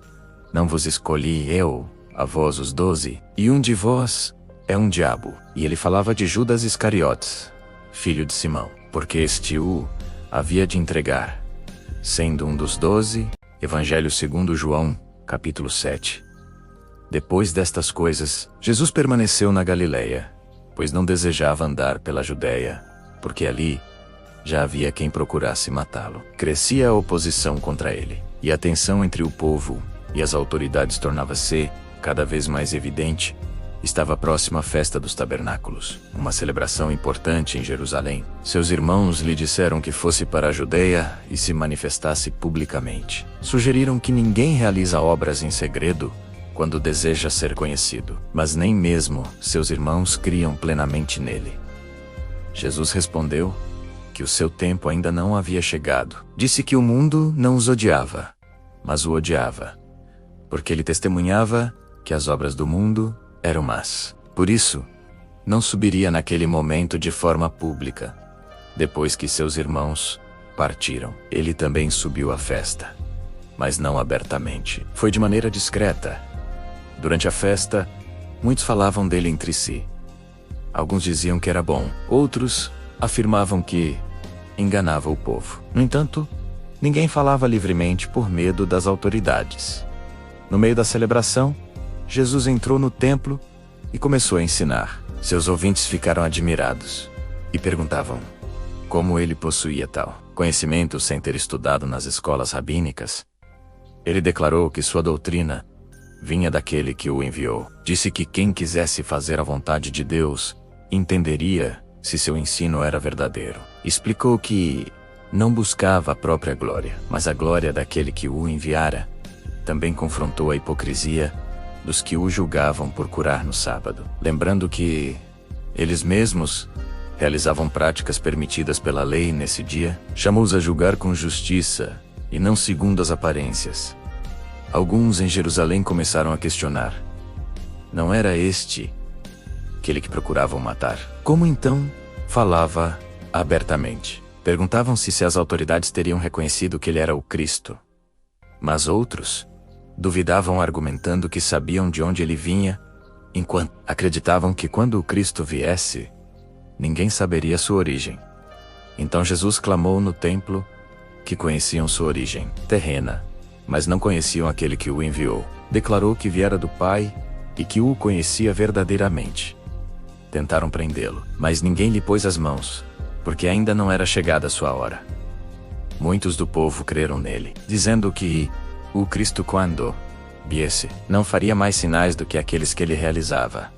S1: não vos escolhi eu, a vós os 12, e um de vós é um diabo. E ele falava de Judas Iscariotes, filho de Simão, porque este o havia de entregar, sendo um dos 12. Evangelho segundo João, capítulo 7. Depois destas coisas, Jesus permaneceu na Galileia, pois não desejava andar pela Judéia, porque ali já havia quem procurasse matá-lo. Crescia a oposição contra ele, e a tensão entre o povo e as autoridades tornava-se cada vez mais evidente. Estava próxima a festa dos tabernáculos, uma celebração importante em Jerusalém. Seus irmãos lhe disseram que fosse para a Judeia e se manifestasse publicamente. Sugeriram que ninguém realiza obras em segredo quando deseja ser conhecido, mas nem mesmo seus irmãos criam plenamente nele. Jesus respondeu que o seu tempo ainda não havia chegado. Disse que o mundo não os odiava, mas o odiava, porque ele testemunhava que as obras do mundo eram más. Por isso, não subiria naquele momento de forma pública. Depois que seus irmãos partiram, ele também subiu à festa, mas não abertamente. Foi de maneira discreta. Durante a festa, muitos falavam dele entre si. Alguns diziam que era bom, outros afirmavam que enganava o povo. No entanto, ninguém falava livremente por medo das autoridades. No meio da celebração, Jesus entrou no templo e começou a ensinar. Seus ouvintes ficaram admirados e perguntavam como ele possuía tal conhecimento sem ter estudado nas escolas rabínicas. Ele declarou que sua doutrina vinha daquele que o enviou. Disse que quem quisesse fazer a vontade de Deus entenderia se seu ensino era verdadeiro. Explicou que não buscava a própria glória, mas a glória daquele que o enviara. Também confrontou a hipocrisia dos que o julgavam por curar no sábado, lembrando que eles mesmos realizavam práticas permitidas pela lei nesse dia. Chamou-os a julgar com justiça e não segundo as aparências. Alguns em Jerusalém começaram a questionar: não era este aquele que procuravam matar? Como então falava abertamente? Perguntavam-se se as autoridades teriam reconhecido que ele era o Cristo. Mas outros duvidavam, argumentando que sabiam de onde ele vinha, enquanto acreditavam que quando o Cristo viesse, ninguém saberia sua origem. Então Jesus clamou no templo que conheciam sua origem terrena, mas não conheciam aquele que o enviou. Declarou que viera do Pai e que o conhecia verdadeiramente. Tentaram prendê-lo, mas ninguém lhe pôs as mãos, porque ainda não era chegada a sua hora. Muitos do povo creram nele, dizendo que o Cristo, quando viesse, não faria mais sinais do que aqueles que ele realizava.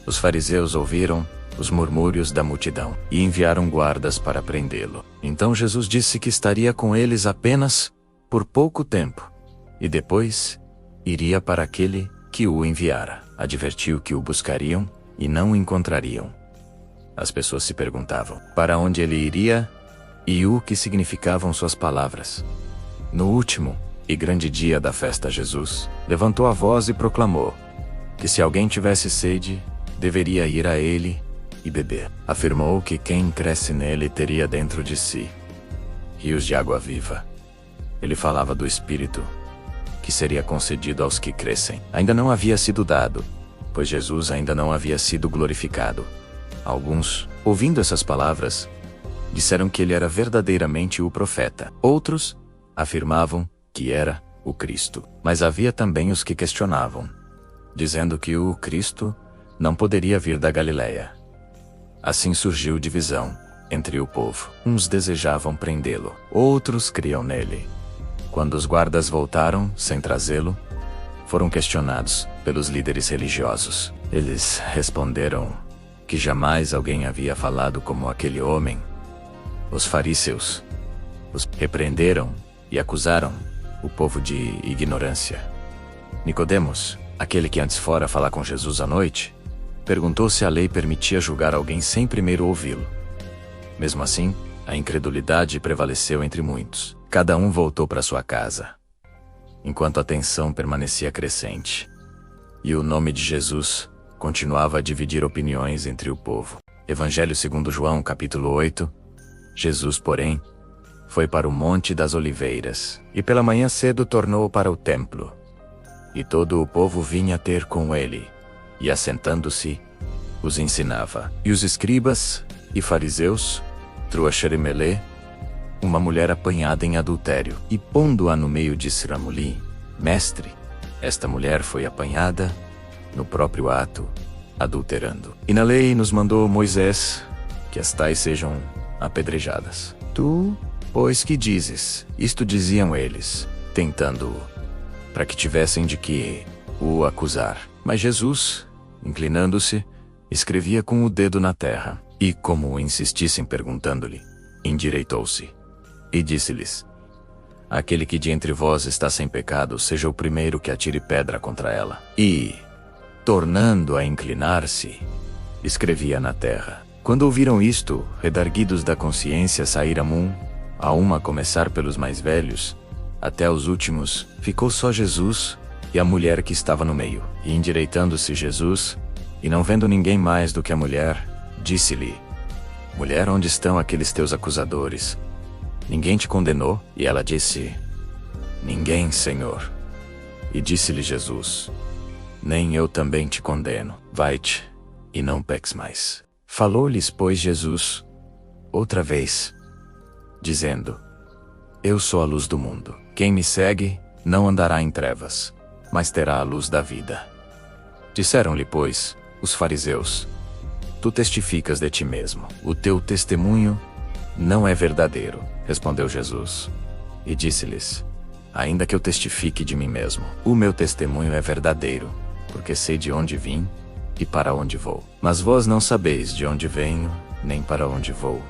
S1: Os fariseus ouviram os murmúrios da multidão e enviaram guardas para prendê-lo. Então Jesus disse que estaria com eles apenas por pouco tempo, e depois iria para aquele que o enviara. Advertiu que o buscariam e não o encontrariam. As pessoas se perguntavam para onde ele iria e o que significavam suas palavras. No último e grande dia da festa, Jesus levantou a voz e proclamou que se alguém tivesse sede, deveria ir a ele e beber. Afirmou que quem cresce nele teria dentro de si rios de água viva. Ele falava do Espírito que seria concedido aos que crescem. Ainda não havia sido dado, pois Jesus ainda não havia sido glorificado. Alguns, ouvindo essas palavras, disseram que ele era verdadeiramente o profeta. Outros afirmavam que era o Cristo. Mas havia também os que questionavam, dizendo que o Cristo não poderia vir da Galileia. Assim surgiu divisão entre o povo. Uns desejavam prendê-lo, outros criam nele. Quando os guardas voltaram sem trazê-lo, foram questionados pelos líderes religiosos. Eles responderam que jamais alguém havia falado como aquele homem. Os fariseus os repreenderam e acusaram o povo de ignorância. Nicodemos, aquele que antes fora falar com Jesus à noite, perguntou se a lei permitia julgar alguém sem primeiro ouvi-lo. Mesmo assim, a incredulidade prevaleceu entre muitos. Cada um voltou para sua casa, enquanto a tensão permanecia crescente. E o nome de Jesus continuava a dividir opiniões entre o povo. Evangelho segundo João, capítulo 8. Jesus, porém, foi para o Monte das Oliveiras, e pela manhã cedo tornou para o templo. E todo o povo vinha ter com ele, e assentando-se, os ensinava. E os escribas e fariseus, Truaxeremelê, uma mulher apanhada em adultério, e pondo-a no meio disse-lhe: Mestre, esta mulher foi apanhada no próprio ato, adulterando. E na lei nos mandou Moisés que as tais sejam apedrejadas. Tu, pois, que dizes? Isto diziam eles, tentando-o, para que tivessem de que o acusar. Mas Jesus, inclinando-se, escrevia com o dedo na terra. E como insistissem perguntando-lhe, endireitou-se e disse-lhes: Aquele que de entre vós está sem pecado, seja o primeiro que atire pedra contra ela. E, tornando a inclinar-se, escrevia na terra. Quando ouviram isto, redarguidos da consciência, saíram a um, a começar pelos mais velhos, até os últimos. Ficou só Jesus e a mulher que estava no meio. E endireitando-se Jesus, e não vendo ninguém mais do que a mulher, disse-lhe: Mulher, onde estão aqueles teus acusadores? Ninguém te condenou? E ela disse: Ninguém, Senhor. E disse-lhe Jesus: Nem eu também te condeno. Vai-te, e não peques mais. Falou-lhes, pois, Jesus outra vez, dizendo: Eu sou a luz do mundo. Quem me segue não andará em trevas, mas terá a luz da vida. Disseram-lhe, pois, os fariseus: Tu testificas de ti mesmo. O teu testemunho não é verdadeiro. Respondeu Jesus e disse-lhes: Ainda que eu testifique de mim mesmo, o meu testemunho é verdadeiro, porque sei de onde vim e para onde vou. Mas vós não sabeis de onde venho, nem para onde vou.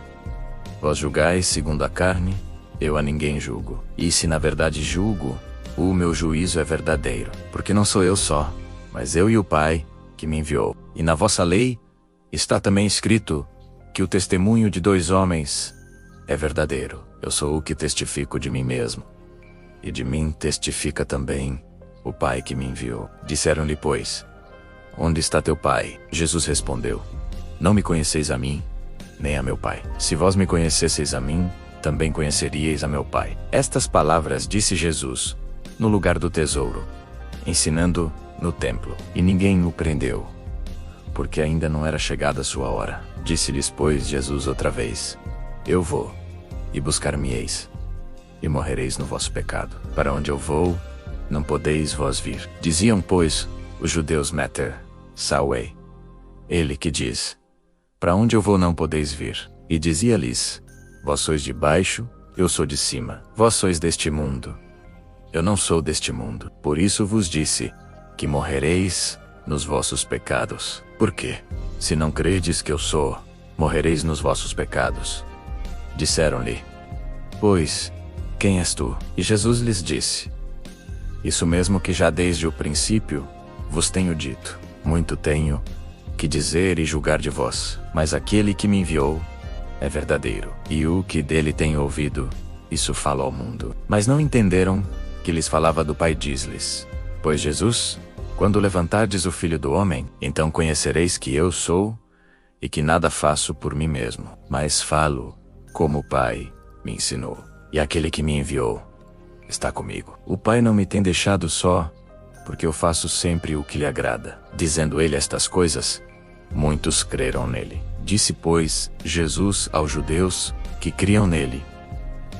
S1: Vós julgais segundo a carne, eu a ninguém julgo. E se na verdade julgo, o meu juízo é verdadeiro, porque não sou eu só, mas eu e o Pai que me enviou. E na vossa lei está também escrito que o testemunho de dois homens é verdadeiro. Eu sou o que testifico de mim mesmo, e de mim testifica também o Pai que me enviou. Disseram-lhe, pois: Onde está teu Pai? Jesus respondeu: Não me conheceis a mim, nem a meu Pai. Se vós me conhecesseis a mim, também conheceríeis a meu Pai. Estas palavras disse Jesus no lugar do tesouro, ensinando no templo. E ninguém o prendeu, porque ainda não era chegada a sua hora. Disse-lhes, pois, Jesus outra vez: Eu vou, e buscar-me-eis. e morrereis no vosso pecado. Para onde eu vou, não podeis vós vir. Diziam, pois, os judeus Meter, Sauei. Ele que diz: para onde eu vou não podeis vir. E dizia-lhes: vós sois de baixo, eu sou de cima. Vós sois deste mundo. Eu não sou deste mundo. Por isso vos disse, que morrereis nos vossos pecados. Por quê? Se não credes que eu sou, morrereis nos vossos pecados. Disseram-lhe, pois, quem és tu? E Jesus lhes disse: isso mesmo que já desde o princípio vos tenho dito. Muito tenho que dizer e julgar de vós, mas aquele que me enviou é verdadeiro, e o que dele tenho ouvido, isso falo ao mundo. Mas não entenderam que lhes falava do Pai. Diz-lhes, pois Jesus: quando levantardes o Filho do Homem, então conhecereis que eu sou, e que nada faço por mim mesmo, mas falo como o Pai me ensinou. E aquele que me enviou está comigo. O Pai não me tem deixado só, porque eu faço sempre o que lhe agrada. Dizendo ele estas coisas, muitos creram nele. Disse, pois, Jesus aos judeus que criam nele: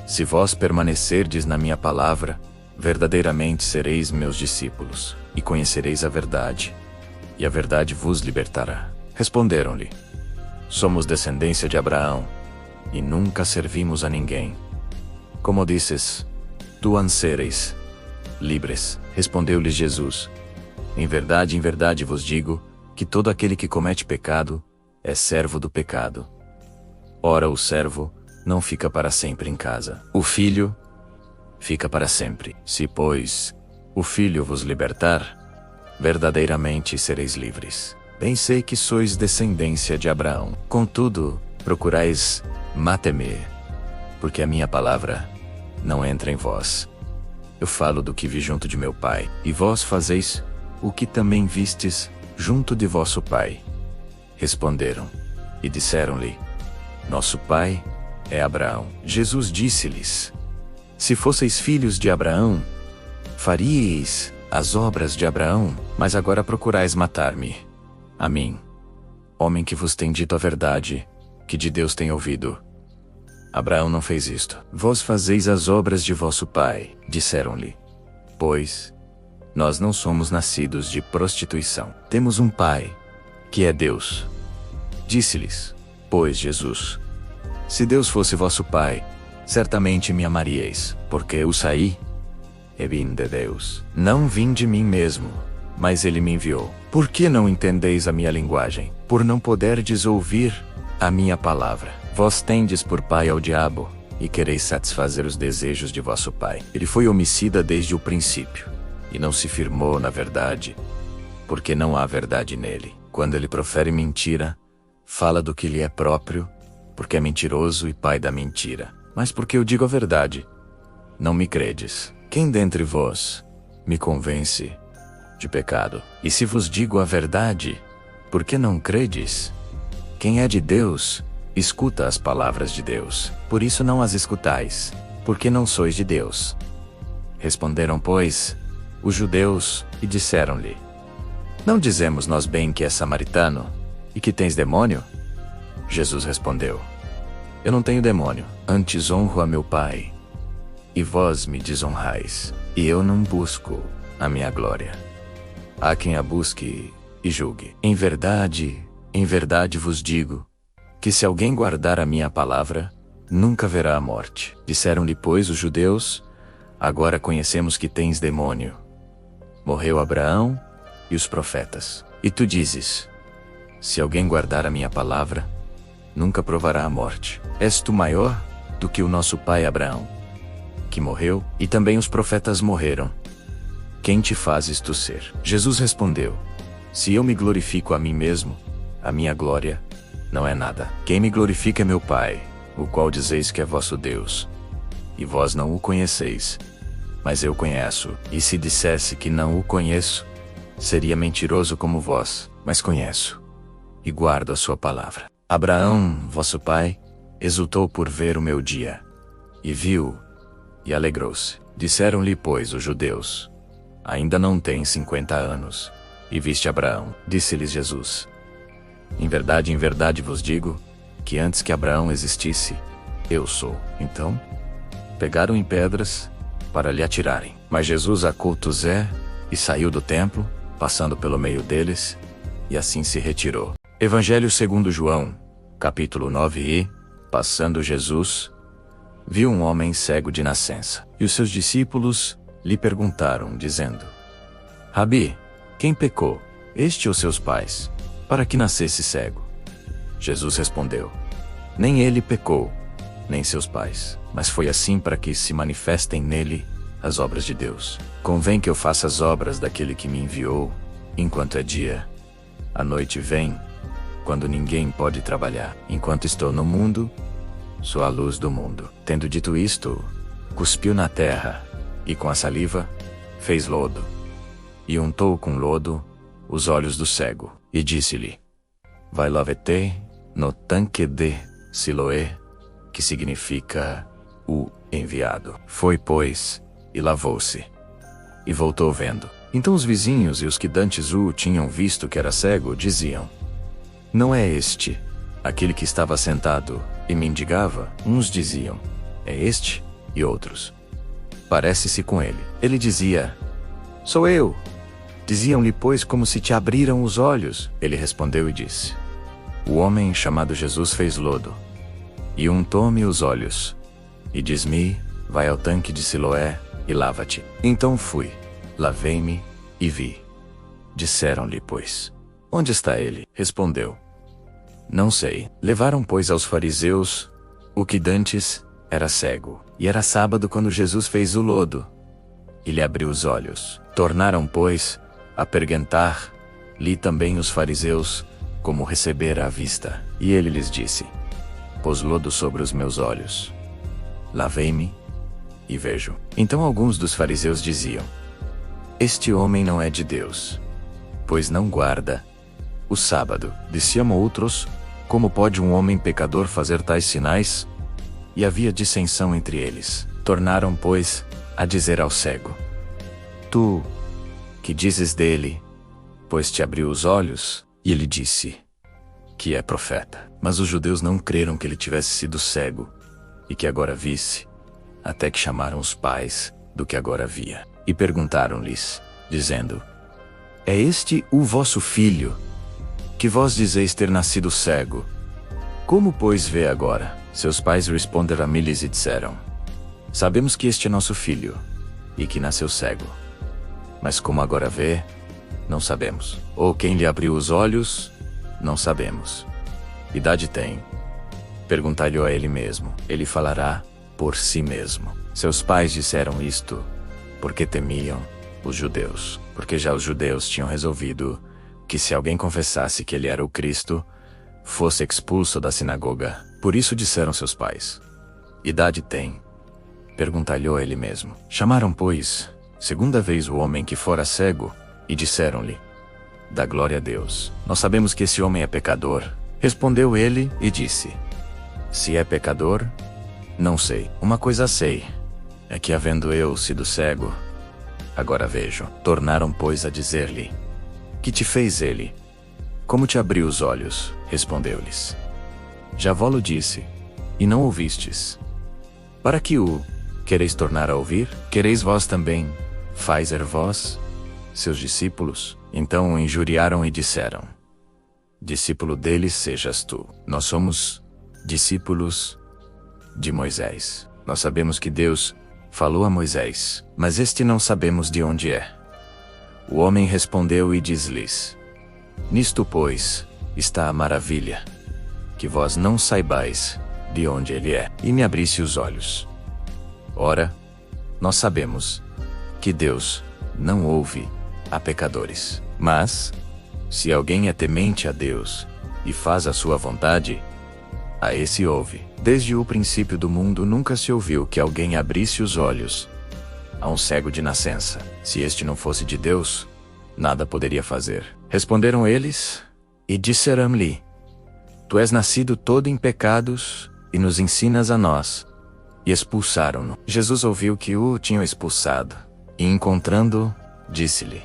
S1: se vós permanecerdes na minha palavra, verdadeiramente sereis meus discípulos, e conhecereis a verdade, e a verdade vos libertará. Responderam-lhe: somos descendência de Abraão, e nunca servimos a ninguém. Como disses, tu sereis livres. Respondeu-lhes Jesus: em verdade vos digo, que todo aquele que comete pecado é servo do pecado. Ora, o servo não fica para sempre em casa. O filho fica para sempre. Se, pois, o Filho vos libertar, verdadeiramente sereis livres. Bem sei que sois descendência de Abraão. Contudo, procurais matar-me, porque a minha palavra não entra em vós. Eu falo do que vi junto de meu pai, e vós fazeis o que também vistes junto de vosso pai. Responderam e disseram-lhe: nosso pai é Abraão. Jesus disse-lhes: se fosseis filhos de Abraão, faríeis as obras de Abraão. Mas agora procurais matar-me, a mim, homem que vos tem dito a verdade, que de Deus tem ouvido. Abraão não fez isto. Vós fazeis as obras de vosso pai. Disseram-lhe, pois, nós não somos nascidos de prostituição. Temos um pai, que é Deus. Disse-lhes, pois, Jesus: se Deus fosse vosso pai, certamente me amaríeis, porque eu saí e vim de Deus. Não vim de mim mesmo, mas ele me enviou. Por que não entendeis a minha linguagem? Por não poderdes ouvir a minha palavra. Vós tendes por pai ao diabo, e quereis satisfazer os desejos de vosso pai. Ele foi homicida desde o princípio, e não se firmou na verdade, porque não há verdade nele. Quando ele profere mentira, fala do que lhe é próprio, porque é mentiroso e pai da mentira. Mas porque eu digo a verdade, não me credes. Quem dentre vós me convence de pecado? E se vos digo a verdade, por que não credes? Quem é de Deus, escuta as palavras de Deus. Por isso não as escutais, porque não sois de Deus. Responderam, pois, os judeus, e disseram-lhe: não dizemos nós bem que és samaritano, e que tens demônio? Jesus respondeu: eu não tenho demônio, antes honro a meu Pai, e vós me desonrais, e eu não busco a minha glória. Há quem a busque e julgue. Em verdade vos digo, que se alguém guardar a minha palavra, nunca verá a morte. Disseram-lhe, pois, os judeus: agora conhecemos que tens demônio. Morreu Abraão e os profetas. E tu dizes: se alguém guardar a minha palavra, nunca provará a morte. És tu maior do que o nosso pai Abraão, que morreu, e também os profetas morreram. Quem te fazes tu ser? Jesus respondeu: se eu me glorifico a mim mesmo, a minha glória não é nada. Quem me glorifica é meu Pai, o qual dizeis que é vosso Deus. E vós não o conheceis, mas eu conheço. E se dissesse que não o conheço, seria mentiroso como vós, mas conheço, e guardo a sua palavra. Abraão, vosso pai, exultou por ver o meu dia, e viu, e alegrou-se. Disseram-lhe, pois, os judeus: ainda não tens 50 anos, e viste Abraão? Disse-lhes Jesus: em verdade vos digo, que antes que Abraão existisse, eu sou. Então, pegaram em pedras para lhe atirarem. Mas Jesus acultou-se e saiu do templo, passando pelo meio deles, e assim se retirou. Evangelho segundo João, capítulo 9. E, passando Jesus, viu um homem cego de nascença. E os seus discípulos lhe perguntaram, dizendo: Rabi, quem pecou, este ou seus pais, para que nascesse cego? Jesus respondeu: Nem ele pecou, nem seus pais, mas foi assim para que se manifestem nele as obras de Deus. Convém que eu faça as obras daquele que me enviou, enquanto é dia. A noite vem, quando ninguém pode trabalhar. Enquanto estou no mundo, sou a luz do mundo. Tendo dito isto, cuspiu na terra, e com a saliva fez lodo, e untou com lodo os olhos do cego, e disse-lhe: Vai lava-te no tanque de Siloé, que significa o enviado. Foi, pois, e lavou-se, e voltou vendo. Então os vizinhos e os que dantes o tinham visto que era cego, diziam: Não é este aquele que estava sentado e mendigava? Uns diziam: É este, e outros: Parece-se com ele. Ele dizia: Sou eu. Diziam-lhe, pois, como se te abriram os olhos? Ele respondeu e disse: O homem chamado Jesus fez lodo, e untou-me os olhos, e diz-me: Vai ao tanque de Siloé e lava-te. Então fui, lavei-me e vi. Disseram-lhe, pois: Onde está ele? Respondeu: Não sei. Levaram, pois, aos fariseus o que dantes era cego. E era sábado quando Jesus fez o lodo, e lhe abriu os olhos. Tornaram, pois, a perguntar-lhe também os fariseus como recebera a vista. E ele lhes disse: Pôs lodo sobre os meus olhos. Lavei-me e vejo. Então alguns dos fariseus diziam: Este homem não é de Deus, pois não guarda o sábado. Diziam outros: Como pode um homem pecador fazer tais sinais? E havia dissensão entre eles. Tornaram, pois, a dizer ao cego: Tu, que dizes dele, pois te abriu os olhos? E ele disse que é profeta. Mas os judeus não creram que ele tivesse sido cego, e que agora visse, até que chamaram os pais do que agora via. E perguntaram-lhes, dizendo: É este o vosso filho, que vós dizeis ter nascido cego? Como, pois, vê agora? Seus pais responderam-lhes e disseram: Sabemos que este é nosso filho, e que nasceu cego. Mas como agora vê, não sabemos. Ou quem lhe abriu os olhos, não sabemos. Idade tem? Perguntai-lhe a ele mesmo. Ele falará por si mesmo. Seus pais disseram isto porque temiam os judeus, porque já os judeus tinham resolvido que se alguém confessasse que ele era o Cristo, fosse expulso da sinagoga. Por isso disseram seus pais: Idade tem? Perguntai-lhe a ele mesmo. Chamaram, pois, segunda vez o homem que fora cego, e disseram-lhe: Dá glória a Deus. Nós sabemos que esse homem é pecador. Respondeu ele e disse: Se é pecador, não sei. Uma coisa sei, é que havendo eu sido cego, agora vejo. Tornaram, pois, a dizer-lhe: Que te fez ele? Como te abriu os olhos? Respondeu-lhes: Já vó-lo disse, e não ouvistes. Para que o quereis tornar a ouvir? Quereis vós também fazer vós seus discípulos? Então o injuriaram e disseram: Discípulo deles sejas tu. Nós somos discípulos de Moisés. Nós sabemos que Deus falou a Moisés, mas este não sabemos de onde é. O homem respondeu e diz-lhes: Nisto, pois, está a maravilha, que vós não saibais de onde ele é, e me abrisse os olhos. Ora, nós sabemos que Deus não ouve a pecadores. Mas, se alguém é temente a Deus e faz a sua vontade, a esse ouve. Desde o princípio do mundo nunca se ouviu que alguém abrisse os olhos a um cego de nascença. Se este não fosse de Deus, nada poderia fazer. Responderam eles e disseram-lhe: Tu és nascido todo em pecados e nos ensinas a nós. E expulsaram-no. Jesus ouviu que o tinham expulsado, e encontrando-o, disse-lhe: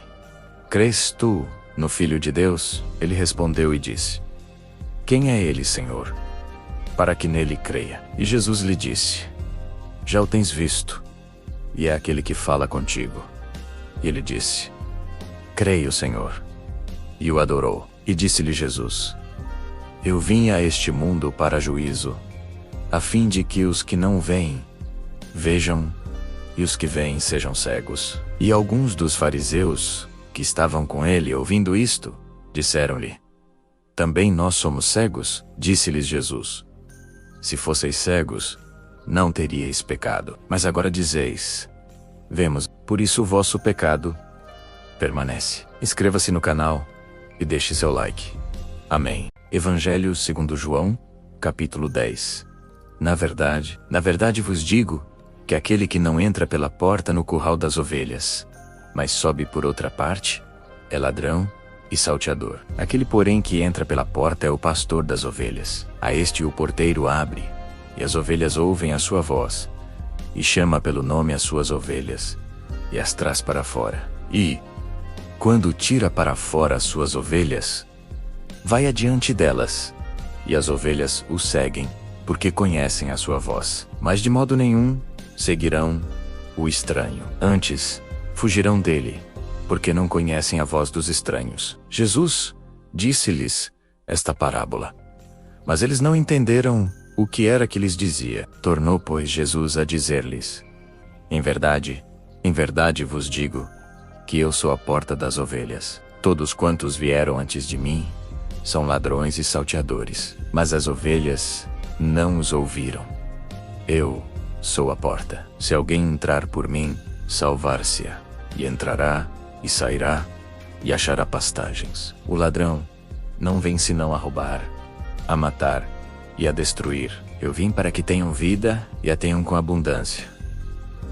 S1: Crês tu no Filho de Deus? Ele respondeu e disse: Quem é ele, Senhor, para que nele creia? E Jesus lhe disse: já o tens visto, e é aquele que fala contigo. E ele disse: Creio, Senhor. E o adorou. E disse-lhe Jesus: Eu vim a este mundo para juízo, a fim de que os que não veem, vejam, e os que veem sejam cegos. E alguns dos fariseus, que estavam com ele ouvindo isto, disseram-lhe: Também nós somos cegos? Disse-lhes Jesus: Se fosseis cegos, não teríeis pecado. Mas agora dizeis: Vemos, por isso o vosso pecado permanece. Inscreva-se no canal e deixe seu like. Amém. Evangelho segundo João, capítulo 10. Na verdade vos digo, que aquele que não entra pela porta no curral das ovelhas, mas sobe por outra parte, é ladrão e salteador. Aquele, porém, que entra pela porta é o pastor das ovelhas. A este o porteiro abre, e as ovelhas ouvem a sua voz, e chama pelo nome as suas ovelhas, e as traz para fora. E, quando tira para fora as suas ovelhas, vai adiante delas, e as ovelhas o seguem, porque conhecem a sua voz. Mas de modo nenhum seguirão o estranho. Antes, fugirão dele, porque não conhecem a voz dos estranhos. Jesus disse-lhes esta parábola, mas eles não entenderam o que era que lhes dizia. Tornou, pois, Jesus a dizer-lhes: em verdade vos digo, que eu sou a porta das ovelhas. Todos quantos vieram antes de mim são ladrões e salteadores, mas as ovelhas não os ouviram. Eu sou a porta. Se alguém entrar por mim, salvar-se-á, e entrará, e sairá, e achará pastagens. O ladrão não vem senão a roubar, a matar e a destruir. Eu vim para que tenham vida e a tenham com abundância.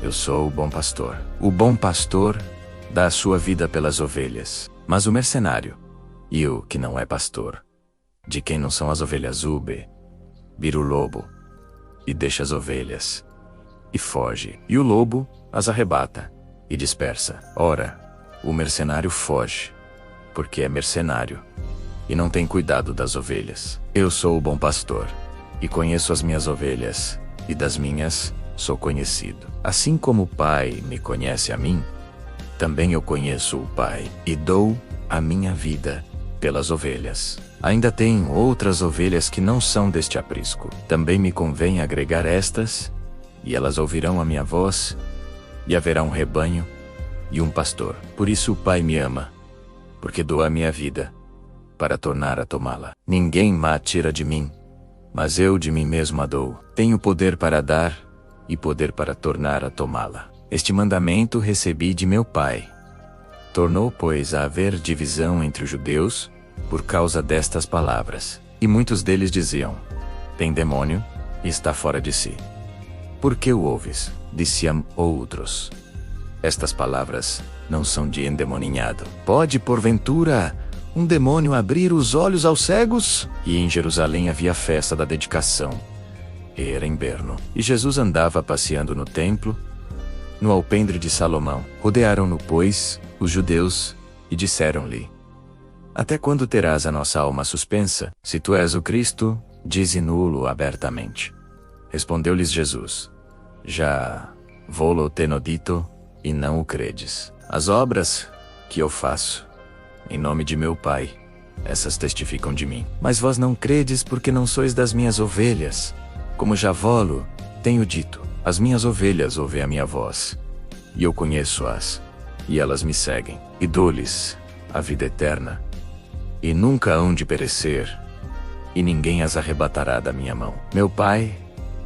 S1: Eu sou o bom pastor. O bom pastor dá a sua vida pelas ovelhas. Mas o mercenário, e o que não é pastor, de quem não são as ovelhas, vira o lobo, e deixa as ovelhas, e foge. E o lobo as arrebata, e dispersa. Ora, o mercenário foge, porque é mercenário, e não tem cuidado das ovelhas. Eu sou o bom pastor, e conheço as minhas ovelhas, e das minhas sou conhecido. Assim como o Pai me conhece a mim, também eu conheço o Pai, e dou a minha vida pelas ovelhas. Ainda tenho outras ovelhas que não são deste aprisco. Também me convém agregar estas, e elas ouvirão a minha voz, e haverá um rebanho e um pastor. Por isso o Pai me ama, porque dou a minha vida, para tornar a tomá-la. Ninguém me tira de mim, mas eu de mim mesmo a dou. Tenho poder para dar, e poder para tornar a tomá-la. Este mandamento recebi de meu Pai. Tornou, pois, a haver divisão entre os judeus, por causa destas palavras. E muitos deles diziam: tem demônio, e está fora de si. Por que o ouves? Diziam outros: estas palavras não são de endemoninhado. Pode, porventura, um demônio abrir os olhos aos cegos? E em Jerusalém havia festa da dedicação. Era inverno. E Jesus andava passeando no templo, no alpendre de Salomão. Rodearam-no, pois, os judeus, e disseram-lhe: até quando terás a nossa alma suspensa? Se tu és o Cristo, dize-nulo abertamente. Respondeu-lhes Jesus: já vou-lo teno dito, e não o credes. As obras que eu faço, em nome de meu Pai, essas testificam de mim. Mas vós não credes, porque não sois das minhas ovelhas. Como já vou-lo tenho dito, as minhas ovelhas ouvem a minha voz, e eu conheço-as, e elas me seguem. E dou-lhes a vida eterna, e nunca hão de perecer, e ninguém as arrebatará da minha mão. Meu Pai,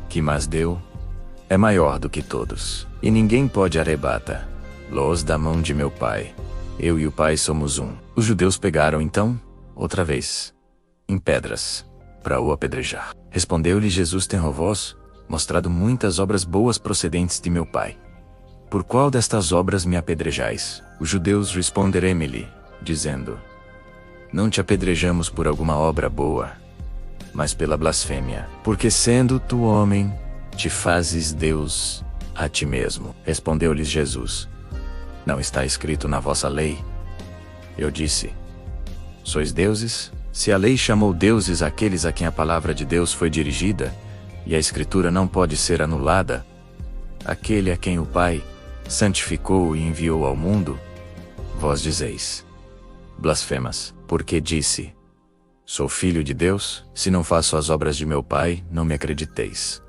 S1: que mas deu, é maior do que todos, e ninguém pode arrebata-los da mão de meu Pai. Eu e o Pai somos um. Os judeus pegaram então, outra vez, em pedras, para o apedrejar. Respondeu-lhe Jesus: tenho vós mostrado muitas obras boas procedentes de meu Pai. Por qual destas obras me apedrejais? Os judeus responderam-lhe, dizendo: não te apedrejamos por alguma obra boa, mas pela blasfêmia. Porque sendo tu homem, te fazes Deus a ti mesmo. Respondeu-lhes Jesus: não está escrito na vossa lei? Eu disse: sois deuses? Se a lei chamou deuses aqueles a quem a palavra de Deus foi dirigida, e a Escritura não pode ser anulada, aquele a quem o Pai santificou e enviou ao mundo, vós dizeis: blasfemas, porque disse: sou filho de Deus, se não faço as obras de meu Pai, não me acrediteis.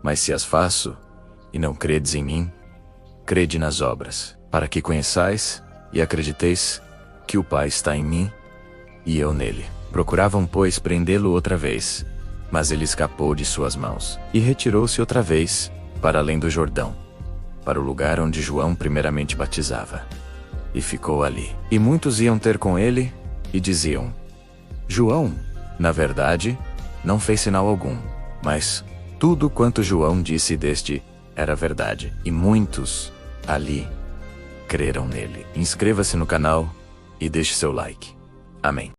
S1: Mas se as faço, e não credes em mim, crede nas obras, para que conheçais e acrediteis que o Pai está em mim, e eu nele. Procuravam, pois, prendê-lo outra vez, mas ele escapou de suas mãos, e retirou-se outra vez, para além do Jordão, para o lugar onde João primeiramente batizava. E ficou ali. E muitos iam ter com ele, e diziam: João, na verdade, não fez sinal algum, mas tudo quanto João disse deste era verdade. E muitos ali creram nele. Inscreva-se no canal e deixe seu like. Amém.